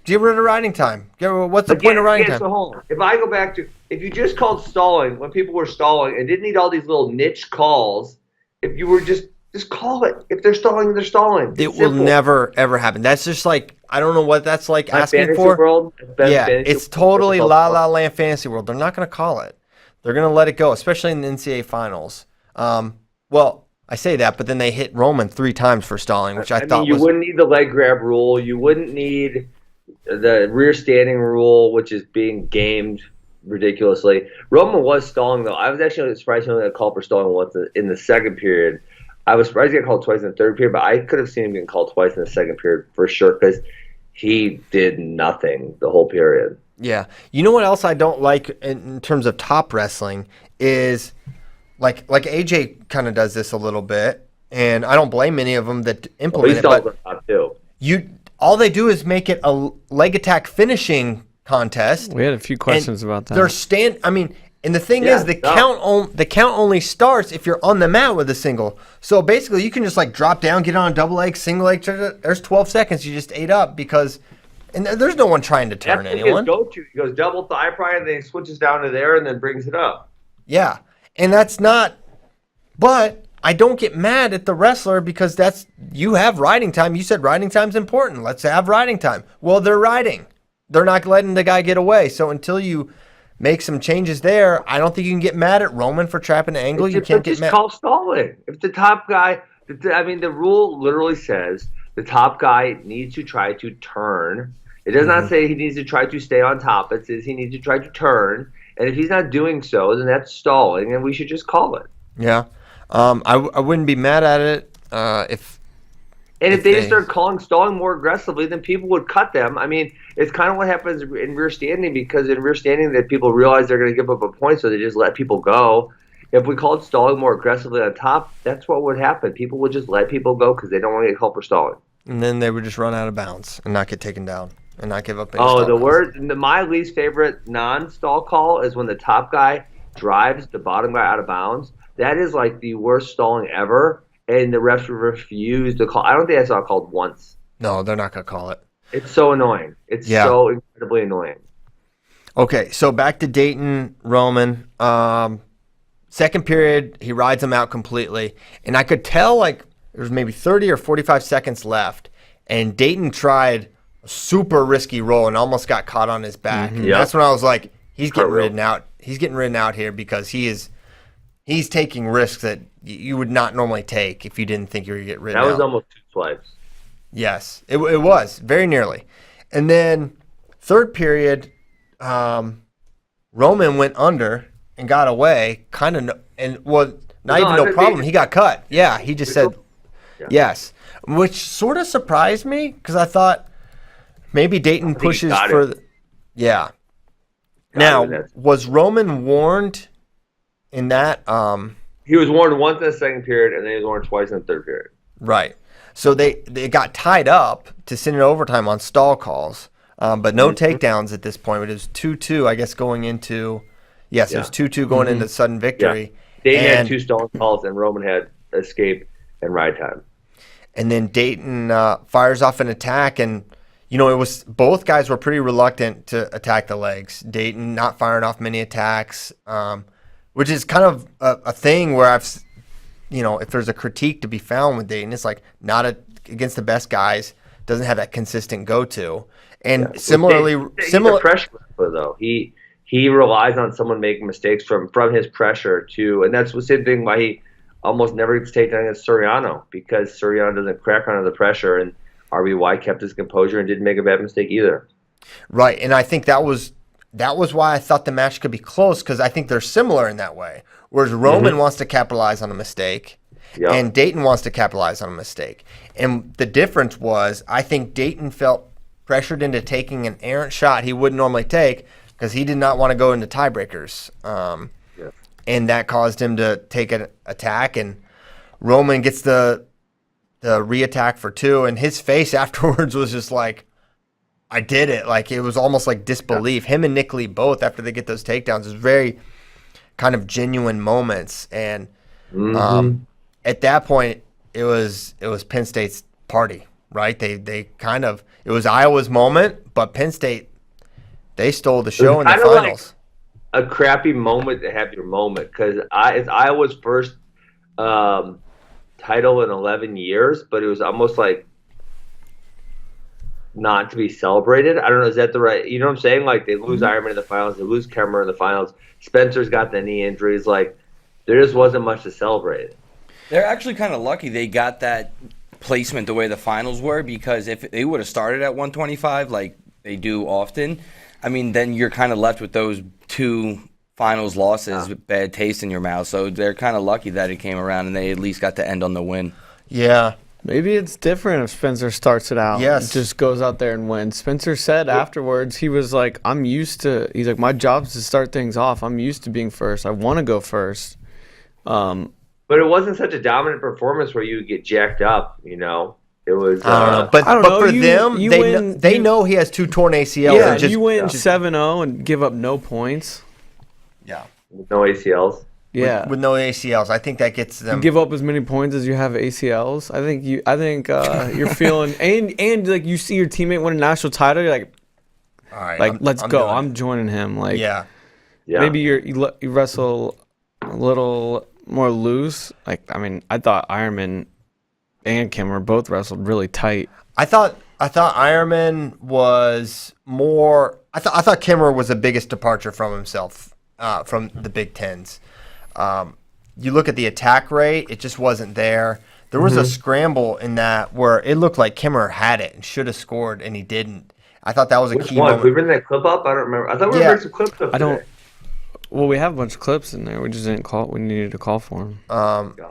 Get rid of riding time. What's the point of riding time?
So hold on. If I go back to if you just called stalling when people were stalling and didn't need all these little niche calls, if you were just call it. If they're stalling, they're stalling.
It will never ever happen. That's just like I don't know what that's like asking for.
World,
it's totally La La Land Fantasy World. They're not going to call it. They're going to let it go, especially in the NCAA finals. Well, I say that, but then they hit Roman 3 times for stalling, which I thought
you wouldn't need the leg grab rule. You wouldn't need the rear standing rule, which is being gamed ridiculously. Roman was stalling, though. I was actually surprised he only got called for stalling once in the second period. I was surprised he got called twice in the third period, but I could have seen him getting called twice in the second period for sure because he did nothing the whole period.
Yeah. You know what else I don't like in terms of top wrestling is like AJ kind of does this a little bit, and I don't blame any of them that implement it. But
top too.
All they do is make it a leg attack finishing contest.
We had a few questions about that.
And the thing is, the count only starts if you're on the mat with a single. So basically, you can just like drop down, get on a double leg, single leg. There's 12 seconds you just ate up and there's no one trying to turn anyone.
He goes double thigh pry and then he switches down to there and then brings it up.
Yeah, and that's not. But I don't get mad at the wrestler because you have riding time. You said riding time's important. Let's have riding time. Well, they're riding. They're not letting the guy get away. So until you make some changes there, I don't think you can get mad at Roman for trapping an angle. You can't get mad.
Just call stalling. If the top guy, the rule literally says the top guy needs to try to turn. It does not say he needs to try to stay on top. It says he needs to try to turn. And if he's not doing so, then that's stalling, and we should just call it.
Yeah. I wouldn't be mad at it if
they just start calling stalling more aggressively, then people would cut them. I mean, it's kind of what happens in rear standing because in rear standing that people realize they're going to give up a point, so they just let people go. If we called stalling more aggressively on top, that's what would happen. People would just let people go because they don't want to get called for stalling.
And then they would just run out of bounds and not get taken down and not give up any
my least favorite non-stall call is when the top guy drives the bottom guy out of bounds. That is like the worst stalling ever, and the refs refuse to call. I don't think I saw it called once.
No, they're not going to call it.
It's so annoying. It's so incredibly annoying.
Okay, so back to Dayton Roman. Second period, he rides him out completely, and I could tell like there was maybe 30 or 45 seconds left, and Dayton tried a super risky roll and almost got caught on his back. And that's when I was like, he's getting ridden out. He's getting ridden out here because he's taking risks that you would not normally take if you didn't think you were going to get ridden out.
That was almost 2 swipes.
Yes, it was very nearly. And then third period, Roman went under and got away, not even no problem. He got cut. Yeah, he just said yes, which sort of surprised me because I thought maybe Dayton pushes for. Yeah. Now, was Roman warned in that?
He was warned once in the second period, and then he was warned twice in the third period.
Right. So they got tied up to send it overtime on stall calls, but no takedowns at this point. It was 2-2, I guess, going into it was 2-2 going into sudden victory.
Dayton had 2 stolen calls, and Roman had escape and ride time.
And then Dayton fires off an attack, and it was both guys were pretty reluctant to attack the legs. Dayton not firing off many attacks, which is kind of a thing where if there's a critique to be found with Dayton, it's like not against the best guys, doesn't have that consistent go-to. And similar
pressure though. He relies on someone making mistakes from his pressure and that's the same thing why he almost never gets taken down against Soriano, because Soriano doesn't crack under the pressure, and RBY kept his composure and didn't make a bad mistake either.
Right, and I think that was why I thought the match could be close, because I think they're similar in that way. Whereas Roman wants to capitalize on a mistake, and Dayton wants to capitalize on a mistake. And the difference was, I think Dayton felt pressured into taking an errant shot he wouldn't normally take, because he did not want to go into tiebreakers. And that caused him to take an attack, and Roman gets the re-attack for 2, and his face afterwards was just like, I did it. Like, it was almost like disbelief. Him and Nick Lee both, after they get those takedowns, is very kind of genuine moments. And at that point, it was Penn State's party, right? They kind of, it was Iowa's moment, but Penn State, they stole the show in the finals.
Like a crappy moment to have your moment, because it's Iowa's first title in 11 years, but it was almost like not to be celebrated. I don't know, is that the right, you know what I'm saying? Like, they lose Ironman in the finals, they lose Kemmer in the finals, Spencer's got the knee injuries, like, there just wasn't much to celebrate.
They're actually kind of lucky they got that placement the way the finals were, because if they would have started at 125 like they do often, I mean, then you're kind of left with those 2 finals losses with bad taste in your mouth. So they're kind of lucky that it came around and they at least got to end on the win.
Yeah.
Maybe it's different if Spencer starts it out.
Yes.
Just goes out there and wins. Spencer said afterwards, he was like, he's like, my job's to start things off. I'm used to being first. I want to go first.
But it wasn't such a dominant performance where you would get jacked up, It was,
but for them, they know he has 2 torn ACLs.
Yeah, you win 7-0 and give up no points.
Yeah,
with no ACLs.
Yeah,
with no ACLs, I think that gets them.
You give up as many points as you have ACLs. I think you're feeling and like you see your teammate win a national title, you're like,
all right,
like let's go. I'm joining him. Like,
yeah.
Maybe you wrestle a little more loose. Like, I mean, I thought Ironman and Kimmer both wrestled really tight.
I thought Ironman was more. I thought Kimmer was the biggest departure from himself, from the Big Tens. You look at the attack rate; it just wasn't there. There was a scramble in that where it looked like Kimmer had it and should have scored, and he didn't. I thought that was a key moment.
We bring that clip up? I don't remember. I thought we were bringing some clips up.
Well, we have a bunch of clips in there. We just didn't call. We needed to call for them.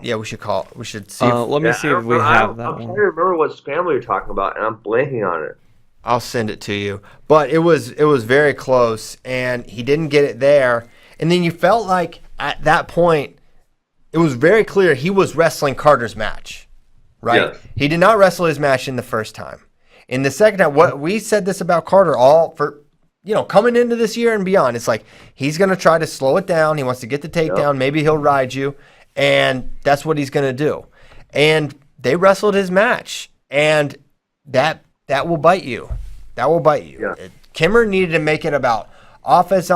Yeah, we should call. We should see.
Let me see if we have that one.
I'm trying to remember what scramble you're talking about, and I'm blanking on it.
I'll send it to you. But it was very close, and he didn't get it there. And then you felt like at that point, it was very clear he was wrestling Carter's match, right? Yes. He did not wrestle his match in the first time. In the second time, what we said this about Carter all for. Coming into this year and beyond, it's like he's going to try to slow it down. He wants to get the takedown. Yep. Maybe he'll ride you, and that's what he's going to do. And they wrestled his match, and that will bite you. That will bite you. Yeah. Kimmer needed to make it about offense,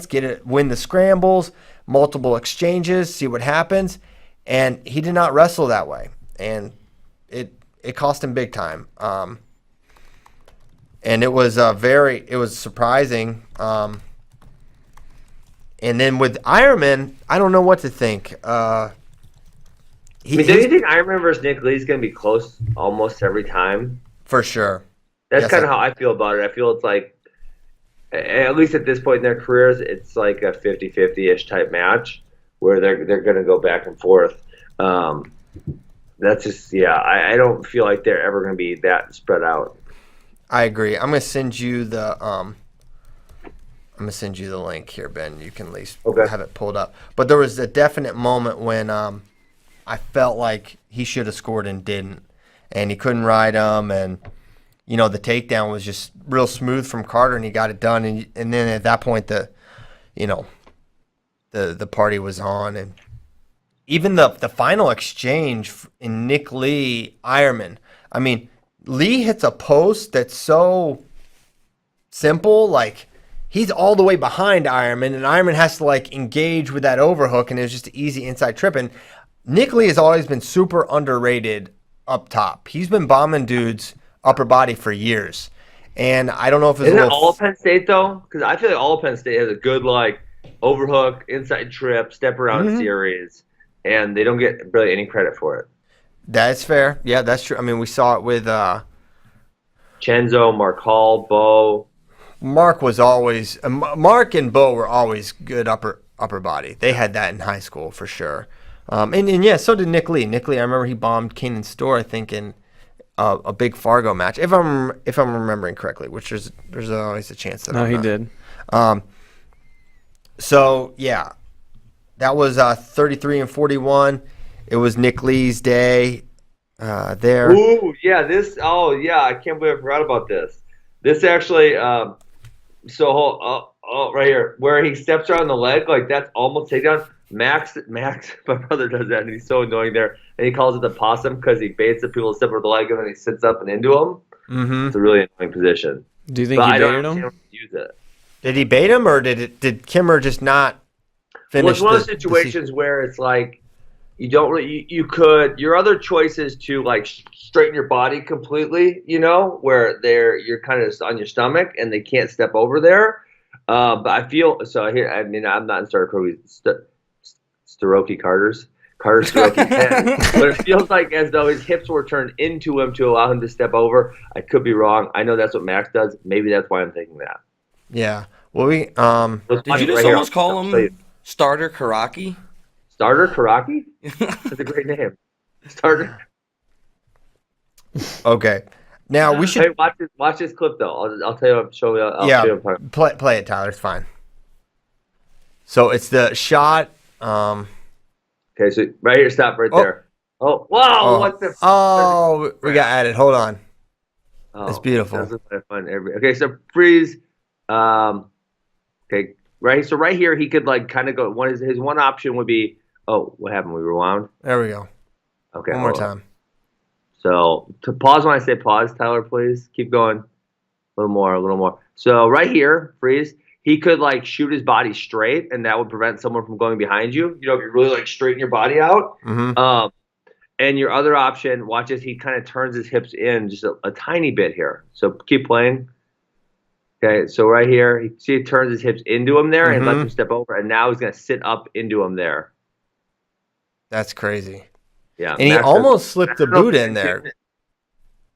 get it, win the scrambles, multiple exchanges, see what happens, and he did not wrestle that way, and it cost him big time. And it was surprising. And then with Ironman, I don't know what to think. Do
you think Ironman versus Nick Lee is going to be close almost every time?
For sure.
That's kind of how I feel about it. I feel it's like, at least at this point in their careers, it's like a 50-50-ish type match where they're going to go back and forth. That's just, I don't feel like they're ever going to be that spread out.
I agree. I'm gonna send you the link here, Ben. You can at least have it pulled up. But there was a definite moment when I felt like he should have scored and didn't. And he couldn't ride him. And, the takedown was just real smooth from Carter, and he got it done. And then at that point, the party was on. And even the final exchange in Nick Lee, Ironman. I mean, Lee hits a post that's so simple, like he's all the way behind Ironman, and Ironman has to like engage with that overhook, and it was just an easy inside trip. And Nick Lee has always been super underrated up top. He's been bombing dudes upper body for years, and I don't know if it's
Isn't it all of Penn State though? Because I feel like all of Penn State has a good like overhook, inside trip, step around series, and they don't get really any credit for it.
That's fair. Yeah, that's true. I mean, we saw it with
Chenzo, Mark Hall, Bo.
Mark was always Mark and Bo were always good upper body. They had that in high school for sure. And yeah, so did Nick Lee. Nick Lee, I remember he bombed Kanan Storr, I think, in a big Fargo match, if I'm remembering correctly. Which there's always a chance that
he did.
So yeah, that was 33 and 41. It was Nick Lee's day there.
Ooh, yeah, I can't believe I forgot about this. This actually, right here, where he steps around the leg, like that's almost takedown. Max, my brother does that, and he's so annoying there. And he calls it the possum because he baits the people to step over the leg, and then he sits up and into him. Mm-hmm. It's a really annoying position.
Do you think he baited him?
Use it.
Did he bait him, or did Kimmer just not finish?
Well, it's one of those situations where it's like, you don't really. Your other choice is to like straighten your body completely, where you're kind of on your stomach and they can't step over there. But I feel so here. I mean, I'm not in Starter Kobe Staroki Carter's Staroki 10, but it feels like as though his hips were turned into him to allow him to step over. I could be wrong. I know that's what Max does. Maybe that's why I'm thinking that.
Yeah. Well,
did you just almost call him Starter Karaki?
Starter Karaki? That's a great name. Starter.
Okay. Now we should
watch this clip though. I'll tell you. Show you.
Play it, Tyler. It's fine. So it's the shot.
Okay, so right here, stop right there. Oh, wow! What the?
Oh, we got added. Hold on. It's beautiful.
Okay, so freeze. Okay, right. So right here, he could like kind of go. His one option would be. Oh, what happened? We rewound.
There we go.
Okay.
One more time.
So to pause when I say pause, Tyler, please keep going. A little more. So right here, freeze. He could like shoot his body straight, and that would prevent someone from going behind you. If you really like straighten your body out. Mm-hmm. And your other option, watch this. He kind of turns his hips in just a tiny bit here. So keep playing. Okay, so right here, he turns his hips into him there and lets him step over, and now he's gonna sit up into him there.
That's crazy.
Yeah,
and he almost slipped the boot in there.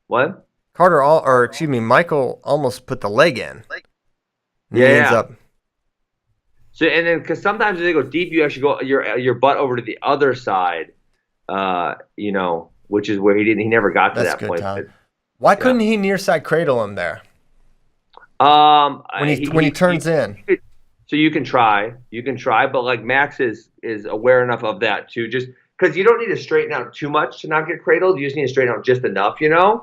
What?
Michael almost put the leg in.
Yeah. So and then because sometimes when they go deep, you actually go your butt over to the other side, which is where he never got to that point. But,
why couldn't he near side cradle him there? When he turns in.
So you can try, but like Max is aware enough of that too, just because you don't need to straighten out too much to not get cradled. You just need to straighten out just enough, because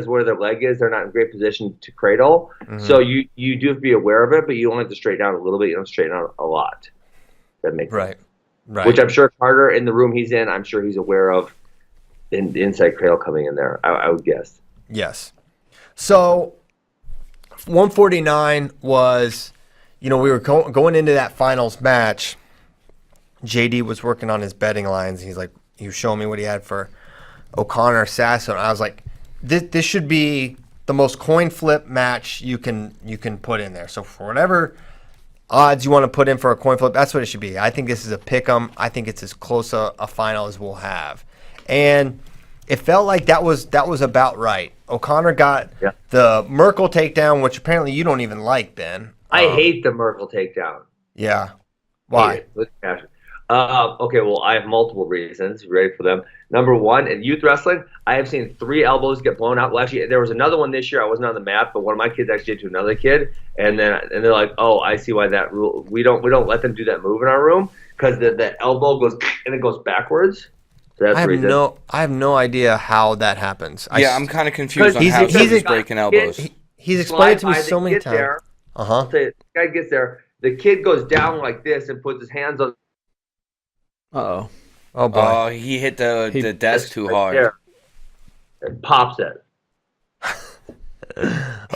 where their leg is, they're not in great position to cradle. Mm-hmm. So you do have to be aware of it, but you only have to straighten out a little bit. You don't straighten out a lot. That makes sense. Right. Which I'm sure Carter in the room he's in, I'm sure he's aware of the inside cradle coming in there. I would guess.
Yes. So 149 was, we were going into that finals match. JD was working on his betting lines. He was showing me what he had for O'Connor Sasso. And I was like, this should be the most coin flip match you can put in there. So for whatever odds you want to put in for a coin flip, that's what it should be. I think this is a pick 'em. I think it's as close a final as we'll have. And it felt like that was about right. O'Connor got the Merkel takedown, which apparently you don't even like, Ben.
I hate the Merkel takedown.
Yeah. Why?
Okay, well, I have multiple reasons. You ready for them? Number one, in youth wrestling, I have seen 3 elbows get blown out. Well, actually, there was another one this year. I wasn't on the mat, but one of my kids actually did to another kid, and they're like, "Oh, I see why that rule. We don't let them do that move in our room because the elbow goes and it goes backwards." So that's
I have
the reason.
I have no idea how that happens.
I'm kind of confused on
He's-
how
he's-
he's breaking elbows.
He's explained it to me
Slide by,
so
they
many
get
times.
there.
Uh-huh.
I'll say it. The guy gets there. The kid goes down like this and puts his hands on
Uh-oh.
Oh boy.
Oh, he hit the desk too
right
hard.
there and pops it.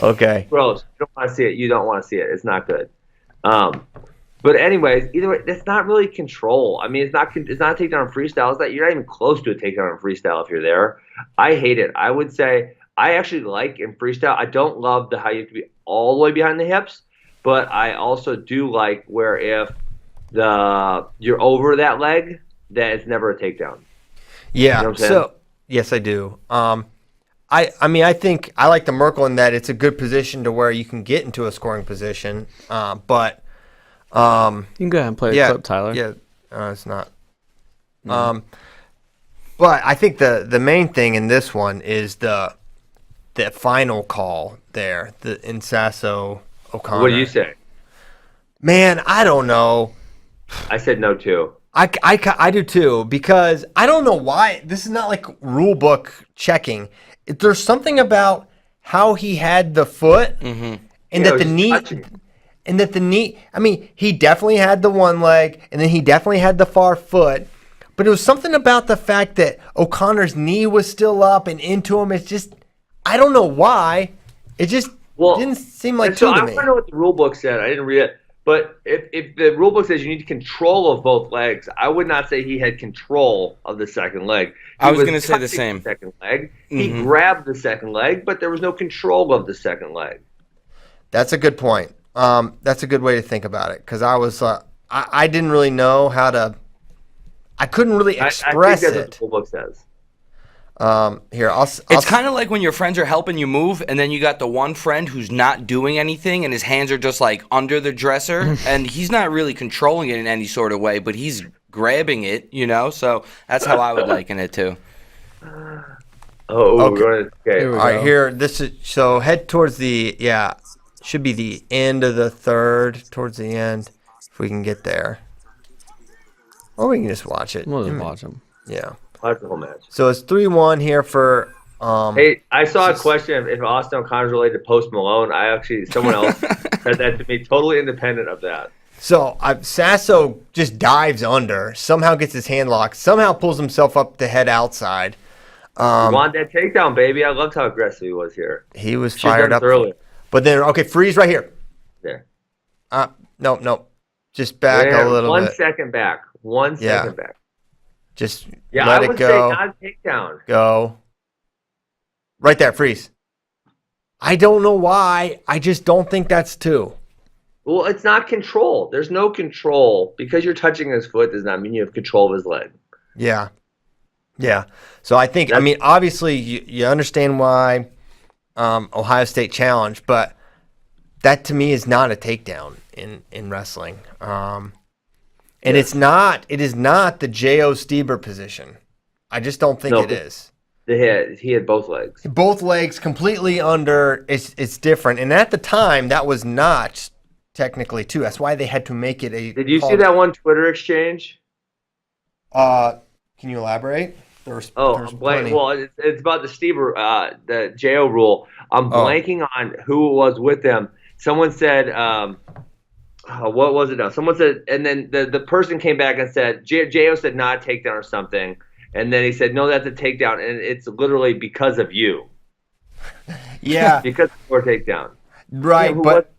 Okay.
Gross. You don't want to see it. You don't want to see it. It's not good. But anyways, either way, that's not really control. I mean, it's not a takedown on freestyle. It's not, you're not even close to a takedown on freestyle if you're there. I hate it. I would say I actually like in freestyle. I don't love how you have to be all the way behind the hips, but I also do like where if you're over that leg, that it's never a takedown.
Yeah.
You know what I'm saying?
So yes, I do. I mean, I think I like the Merkel in that it's a good position to where you can get into a scoring position. But
You can go ahead and play the clip, Tyler.
Yeah, it's not. But I think the main thing in this one is the final call there, the Insasso O'Connor.
What do you say?
Man, I don't know.
I said no too.
I do too, because I don't know why. This is not like rule book checking. There's something about how he had the foot and that the knee. And that the knee, I mean, he definitely had the one leg, and then he definitely had the far foot. But it was something about the fact that O'Connor's knee was still up and into him. It's just, I don't know why. It just didn't seem like
so
two to
I
me.
want to know what the rule book said. I didn't read it. But if the rule book says you need control of both legs, I would not say he had control of the second leg.
I was going to say the
touching
same.
Second leg. He grabbed the second leg, but there was no control of the second leg.
That's a good point. That's a good way to think about it, because I was, I didn't really know how to, I couldn't really express
I think that's
it.
what the rule book says.
Here,
It's kind of like when your friends are helping you move, and then you got the one friend who's not doing anything, and his hands are just like under the dresser, and he's not really controlling it in any sort of way, but he's grabbing it, you know? So that's how I would liken it too.
Oh,
Okay.
okay.
All right, here, this is, so head towards the, should be the end of the third, towards the end, if we can get there. Or we can just watch it.
We'll just watch him.
Yeah.
Watch the whole match.
So it's 3-1 here for,
Hey, I saw a question if Austin O'Connor's related to Post Malone. Someone else said that to me, totally independent of that.
so Sasso just dives under, somehow gets his hand locked, somehow pulls himself up to head outside.
You want that takedown, baby. I loved how aggressive he was here.
He was
Should've
fired
done
up.
this earlier.
But then, okay, freeze right here.
There.
No. Just back a little bit.
1 second back. 1 second back.
Just
Yeah,
let
I
it
would
go.
say not a takedown.
Go. Right there, freeze. I don't know why. I just don't think that's two.
Well, it's not control. There's no control. Because you're touching his foot does not mean you have control of his leg.
Yeah. So I think, obviously you understand why Ohio State challenged, but that to me is not a takedown in wrestling. And it is not the J.O. Stieber position. I just don't think it is.
He had both legs.
Both legs completely under. It's different. And at the time, that was not technically two. That's why they had to make it a.
Did you see that one Twitter exchange?
Can you elaborate? There's plenty.
Well, it's about the Stieber, the JO rule. I'm blanking on who it was with them. Someone said, what was it now? Someone said, and then the person came back and said, JO said not a takedown or something. And then he said, no, that's a takedown. And it's literally because of you.
Yeah.
Because of your takedown.
Right, but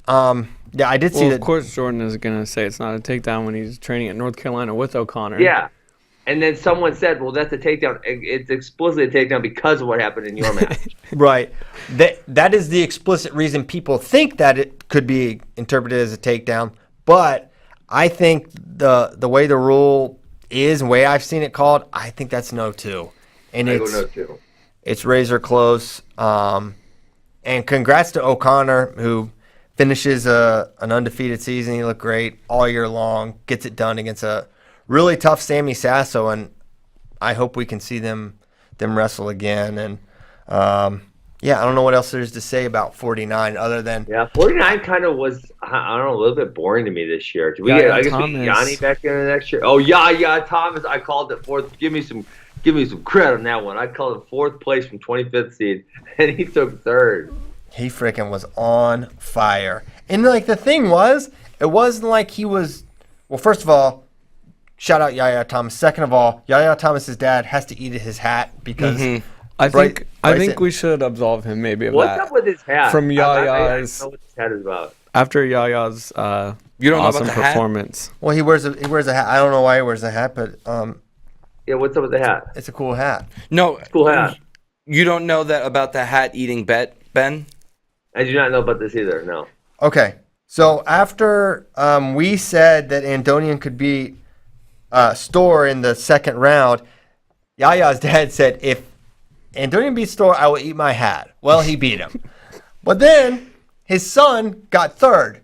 yeah, I did see that.
Of course, Jordan is going to say it's not a takedown when he's training at North Carolina with O'Connor.
Yeah. And then someone said, well, that's a takedown. It's explicitly a takedown because of what happened in your match.
Right. That is the explicit reason people think that it could be interpreted as a takedown. But I think the way the rule is, the way I've seen it called, I think that's no two. And
I go no two.
It's razor close. And congrats to O'Connor, who finishes an undefeated season. He looked great all year long. Gets it done against a really tough Sammy Sasso, and I hope we can see them wrestle again. And I don't know what else there's to say about 49 other than
49 kind of was, I don't know, a little bit boring to me this year. Did we get, I guess we get Yanni back in the next year? Oh yeah, Thomas. I called it fourth. Give me some credit on that one. I called it fourth place from 25th seed, and he took third.
He freaking was on fire. And like the thing was, it wasn't like he was. Well, first of all, shout out Yaya Thomas. Second of all, Yaya Thomas's dad has to eat his hat because.
I think we should absolve him maybe of that.
What's up with his hat?
From Yaya's.
I don't know what his hat is about.
After Yaya's
You don't
awesome
know about the
performance.
Hat?
Well, he wears a hat. I don't know why he wears a hat, but
yeah, what's up with the hat?
it's a cool hat.
No,
It's a cool hat.
You don't know that about the hat eating bet, Ben?
I do not know about this either. No.
Okay, so after we said that Antonian could beat Storr in the second round, Yaya's dad said, if Antonian beats Storr, I will eat my hat. Well, he beat him. But then his son got third.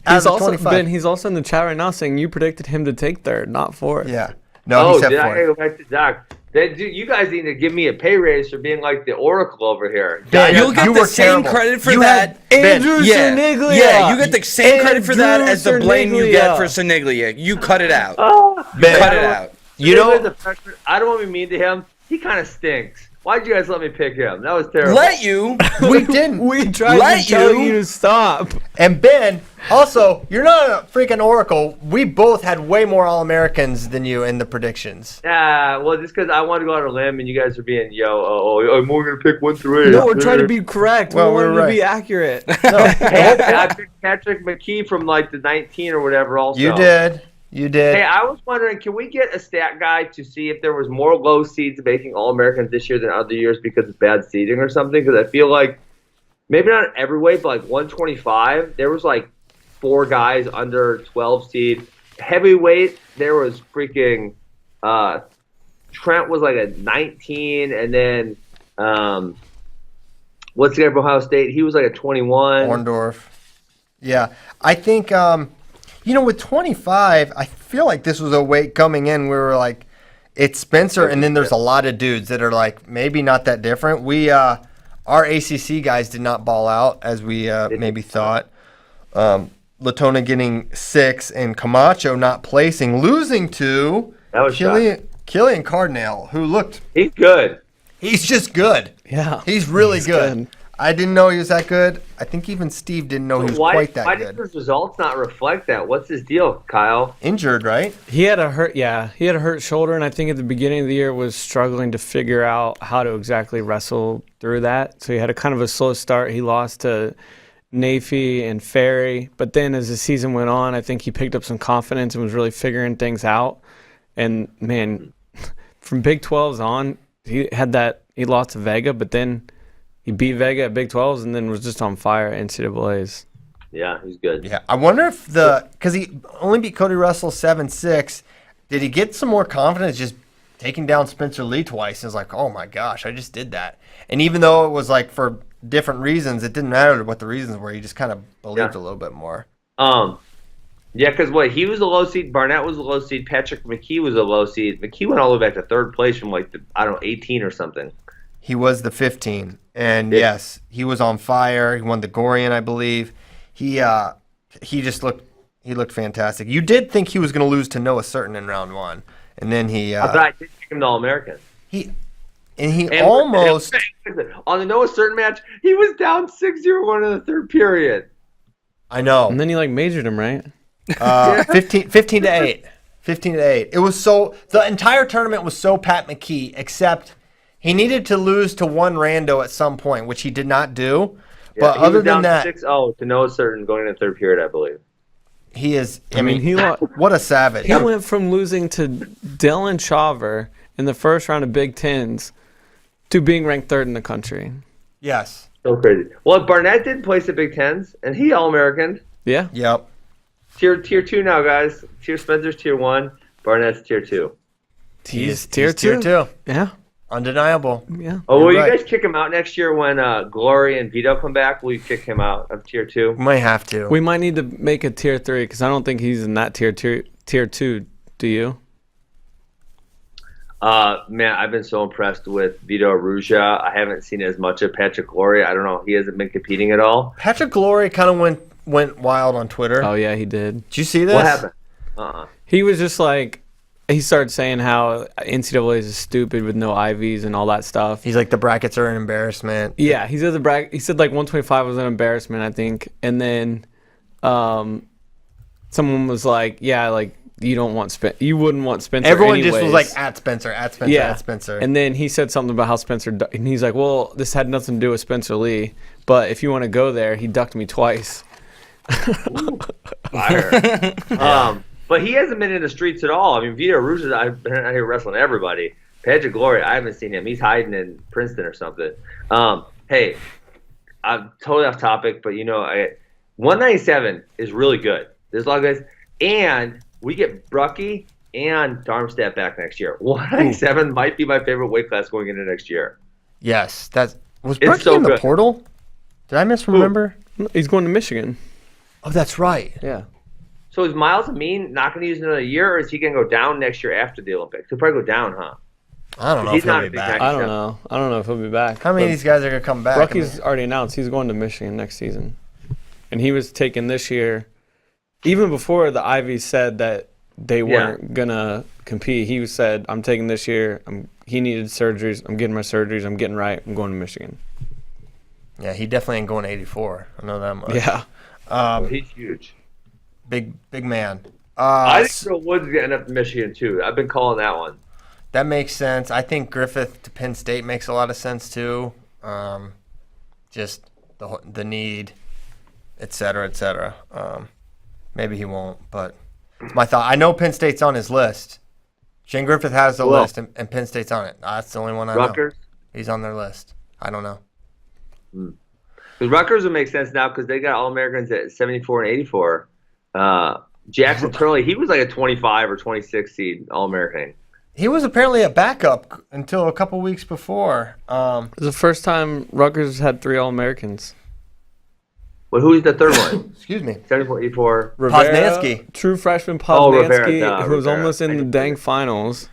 He's also in the chat right now saying you predicted him to take third, not fourth.
Yeah. No, he said
did
fourth.
I gotta go back to Doc? Dude, you guys need to give me a pay raise for being like the Oracle over here.
Ben,
You'll get
you
the
were
same
terrible.
credit for
You
that.
had
Andrew
Yeah,
Siniglia.
yeah, you get the same credit for that
Andrew
as the blame you
Siniglia.
get for Siniglia. You cut it out.
Ben,
Cut it out.
You know,
I don't want to be mean to him. He kind of stinks. Why'd you guys let me pick him? That was terrible.
Let you.
we didn't.
We tried
Let
to tell
you.
you to stop.
And Ben, also, you're not a freaking Oracle. We both had way more All-Americans than you in the predictions.
Yeah, well, just because I want to go out on a limb and you guys are being, I'm only going to pick 1 through 8.
No, we're trying to be correct.
Well,
we
we're
wanted to
right.
be accurate.
Hey, I picked Patrick McKee from like the 19 or whatever also.
You did. You did.
Hey, I was wondering, can we get a stat guide to see if there was more low seeds making All-Americans this year than other years because of bad seeding or something? Because I feel like, maybe not every weight, but like 125, there was like 4 guys under 12 seed. Heavyweight, there was freaking Trent was like a 19, and then what's the guy from Ohio State? He was like a 21.
Orndorff. Yeah. I think, with 25, I feel like this was a weight coming in. We were like, it's Spencer, and then there's a lot of dudes that are like maybe not that different. We, our ACC guys did not ball out as we maybe thought. Latona getting 6 and Camacho not placing, losing to Killian Cardinale, who looked.
He's good.
He's just good.
Yeah.
He's really good. I didn't know he was that good. I think even Steve didn't know he was quite that
Why
good.
did his results not reflect that? What's his deal, Kyle?
Injured, right?
He had a hurt shoulder, and I think at the beginning of the year was struggling to figure out how to exactly wrestle through that. So he had a kind of a slow start. He lost to Nafy and Ferry, but then as the season went on, I think he picked up some confidence and was really figuring things out. And man, from Big 12s on, he lost to Vega, but then he beat Vega at Big 12s and then was just on fire at NCAAs.
Yeah, he's good.
Yeah, I wonder if because he only beat Cody Russell 7-6, did he get some more confidence just taking down Spencer Lee twice? It was like, oh my gosh, I just did that. And even though it was like for different reasons, it didn't matter what the reasons were. He just kind of believed a little bit more.
Yeah, because he was a low seed, Barnett was a low seed, Patrick McKee was a low seed. McKee went all the way back to third place from 18 or something.
He was the 15, and yes, he was on fire. He won the Gorian, I believe. He looked fantastic. You did think he was going to lose to Noah Certain in round 1, and then he.
I thought I did pick him to All-American.
Almost
on the Noah Certain match, he was down 6-0 in the third period.
I know.
And then he majored him, right?
15 to 8. 15 to 8. It was the entire tournament was so Pat McKee, except he needed to lose to one rando at some point, which he did not do.
Yeah,
but other than that,
6-0 to Noah Certain going into the third period, I believe.
He is.
What
a savage.
He went from losing to Dylan Chauver in the first round of Big Tens to being ranked third in the country.
Yes.
So crazy. Well, Barnett did place at Big Tens, and he All-American.
Yeah.
Yep.
Tier 2 now, guys. Spencer's Tier 1. Barnett's Tier 2.
He's Tier 2.
Tier 2.
Yeah.
Undeniable.
Yeah.
Oh, will
You're
you
right.
guys kick him out next year when Glory and Vito come back? Will you kick him out of tier 2?
We might have to.
We might need to make a tier 3 because I don't think he's in that tier 2. Do you?
Man, I've been so impressed with Vito Arujau. I haven't seen as much of Patrick Glory. I don't know. He hasn't been competing at all.
Patrick Glory kind of went wild on Twitter.
Oh yeah, he did.
Did you see this?
What happened?
He was just like, he started saying how NCAAs is stupid with no IVs and all that stuff.
He's like, the brackets are an embarrassment.
Yeah, he said he said like 125 was an embarrassment, I think. And then someone was like, yeah, like you wouldn't want Spencer.
Everyone
anyways.
just was like, at Spencer, at Spencer.
And then he said something about how and he's like, well, this had nothing to do with Spencer Lee, but if you want to go there, he ducked me twice.
Fire. But he hasn't been in the streets at all. I mean, Vito Arujau, I've been out here wrestling everybody. Patrick Glory, I haven't seen him. He's hiding in Princeton or something. Hey, I'm totally off topic, but 197 is really good. There's a lot of guys. And we get Brucky and Darmstadt back next year. 197 might be my favorite weight class going into next year.
Yes, was
It's
Brucky
so
in the
good.
portal? Did I misremember?
He's going to Michigan.
Oh, that's right.
Yeah.
So is Miles Amin not going to use another year, or is he going to go down next year after the Olympics? He'll probably go down, huh?
I don't know if
He's
he'll
not
be
a big
back.
guy.
I don't know. I don't know if he'll be back.
How many of
But
these guys are going to come back?
Brucky's already announced he's going to Michigan next season. And he was taken this year. Even before the Ivy said that they weren't going to compete, he said, I'm taking this year. He needed surgeries. I'm getting my surgeries. I'm getting right. I'm going to Michigan.
Yeah, he definitely ain't going 84. I know that much.
Yeah.
He's huge.
Big man.
I think Earl Woods is going to end up in Michigan, too. I've been calling that one.
That makes sense. I think Griffith to Penn State makes a lot of sense, too. Just the need, et cetera, et cetera. Maybe he won't, but it's my thought. I know Penn State's on his list. Shane Griffith has the list, and Penn State's on it. That's the only one I know.
Rutgers?
He's on their list. I don't know.
Because Rutgers would make sense now because they got All-Americans at 74 and 84. Jackson Turley, he was like a 25 or 26 seed All-American.
He was apparently a backup until a couple weeks before.
It was the first time Rutgers had 3 All-Americans.
But who's the third one?
Excuse me.
74, 84.
Poznansky.
True freshman
Rivera,
Poznansky, who was
Rivera.
almost in the dang finals.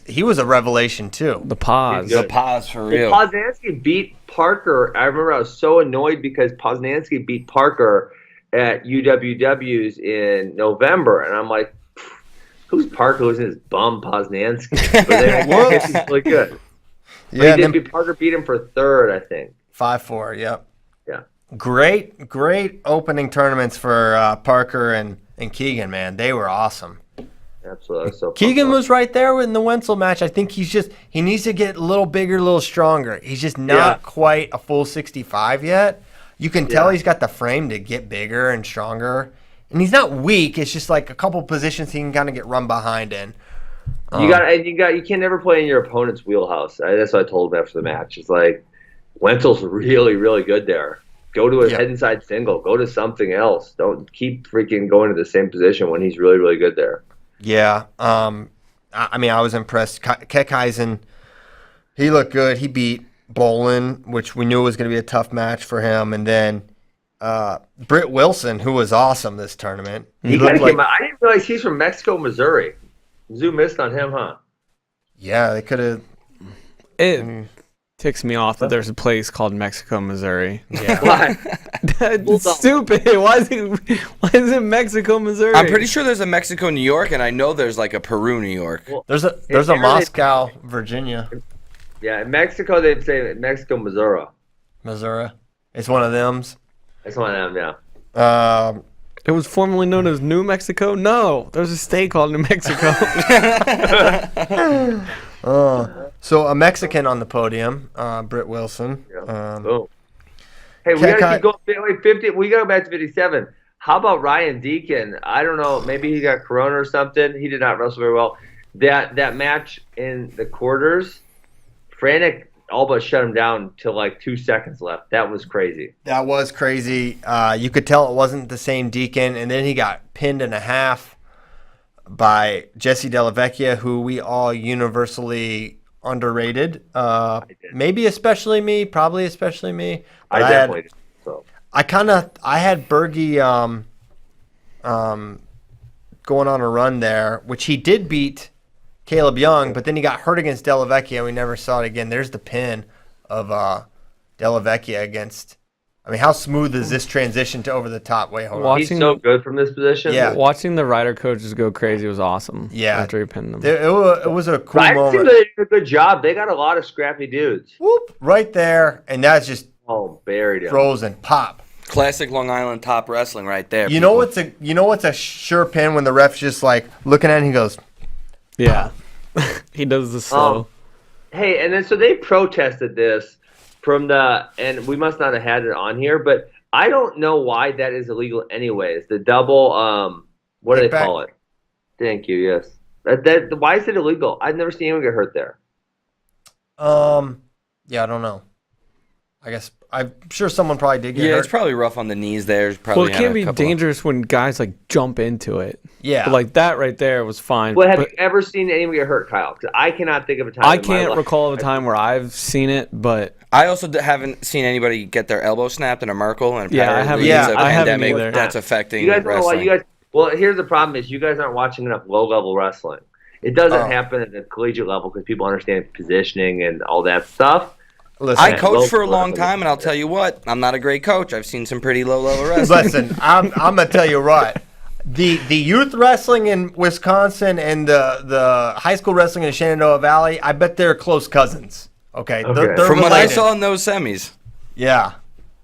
He was a revelation, too.
The pause.
He's good.
The pause for real.
Poznansky beat Parker. I remember I was so annoyed because Poznansky beat Parker at UWW's in November. And I'm like, who's Parker? Who's his bum Poznansky? But then I guess he's really good. But
Yeah,
he did beat Parker beat him for third, I think.
5-4, yep.
Yeah.
Great opening tournaments for Parker and Keegan, man. They were awesome.
Absolutely. So
Keegan was right there in the Wenzel match. I think he needs to get a little bigger, a little stronger. He's just not quite a full 65 yet. You can tell he's got the frame to get bigger and stronger. And he's not weak. It's just like a couple positions he can kind of get run behind in.
You can never play in your opponent's wheelhouse. That's what I told him after the match. It's like Wenzel's really, really good there. Go to a head inside single. Go to something else. Don't keep freaking going to the same position when he's really, really good there.
Yeah. I mean, I was impressed. Kekheisen, he looked good. He beat Bolin, which we knew was going to be a tough match for him. And then Britt Wilson, who was awesome this tournament.
He kind of came out. I didn't realize he's from Mexico, Missouri. Zoo missed on him, huh?
Yeah, they could have.
It ticks me off that there's a place called Mexico, Missouri.
Yeah.
Why?
That's stupid. Why is it Mexico, Missouri?
I'm pretty sure there's a Mexico, New York, and I know there's like a Peru, New York.
Well,
There's a Moscow, Virginia,
Yeah, in Mexico, they'd say Mexico, Missouri.
Missouri. It's one of them's.
That's one of them, yeah.
It was formerly known as New Mexico? No, there's a state called New Mexico.
So a Mexican on the podium, Britt Wilson.
Yeah. Boom. Hey, we gotta keep going. Wait, 50. We gotta go back to 57. How about Ryan Deacon? I don't know. Maybe he got corona or something. He did not wrestle very well. That match in the quarters, Franek all but shut him down till like 2 seconds left. That was crazy.
That was crazy. You could tell it wasn't the same Deacon, and then he got pinned in a half by Jesse Della Vecchia, who we all universally underrated. Maybe especially me, probably especially me.
I
But
definitely did. So.
I had Bergie going on a run there, which he did beat Caleb Young, but then he got hurt against Della Vecchia. We never saw it again. There's the pin of Della Vecchia against. I mean, how smooth is this transition to over the top? Wait, hold on.
He's so good from this position.
Yeah.
Watching the rider coaches go crazy was awesome.
Yeah.
After he pinned them.
It was a cool
Riders seem
moment.
like they did a good job. They got a lot of scrappy dudes.
Whoop, right there, and that's just
Buried him.
frozen. Pop.
Classic Long Island top wrestling right there.
You know what's a sure pin when the ref's just like looking at it and he goes,
Yeah. He does the slow.
Hey, and then so they protested this and we must not have had it on here, but I don't know why that is illegal anyways. The double, what do they
Kickback?
call it? Thank you, yes. Why is it illegal? I've never seen anyone get hurt there.
yeah, I don't know. I guess I'm sure someone probably did get hurt.
it's probably rough on the knees there. Probably
Well, it can be dangerous when guys like jump into it.
Yeah.
But like that right there was fine.
Well, have
but
you ever seen anyone get hurt, Kyle? Because I cannot think of a time.
I
in my
can't
life-
recall of a time where I've seen it, but
I also haven't seen anybody get their elbow snapped in a Merkel, and
Yeah, I
apparently
haven't-
it's a
I
haven't
pandemic
either.
that's affecting
You guys know why
wrestling.
Well, here's the problem: is you guys aren't watching enough low-level wrestling. It doesn't happen at the collegiate level because people understand positioning and all that stuff.
Listen,
I coached for a
local
long
wrestling.
time, and I'll tell you what, I'm not a great coach. I've seen some pretty low-level wrestling.
listen, I'm gonna tell you what. The youth wrestling in Wisconsin and the high school wrestling in the Shenandoah Valley, I bet they're close cousins. Okay,
Okay.
They're
From what I
related.
saw in those semis,
Yeah.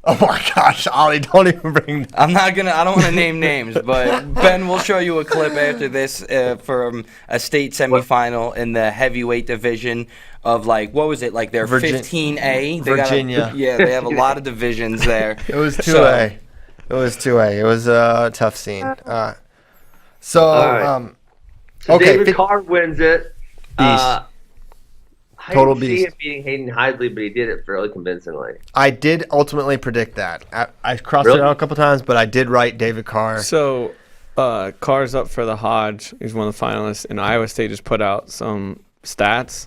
Oh my gosh, Ollie, don't even bring.
I don't want to name names, but Ben will show you a clip after this from a state semifinal in the heavyweight division of what was it, like their 15A?
Virginia.
They have a lot of divisions there.
It was 2A. It was 2A. It was a tough scene. So,
right. So
okay.
David Carr wins it.
Beast.
I
Total
didn't see
beast.
him beating Hayden Heisley, but he did it fairly convincingly.
I did ultimately predict that. I crossed
Really?
it out a couple times, but I did write David Carr.
So, Carr's up for the Hodge. He's one of the finalists, and Iowa State just put out some stats.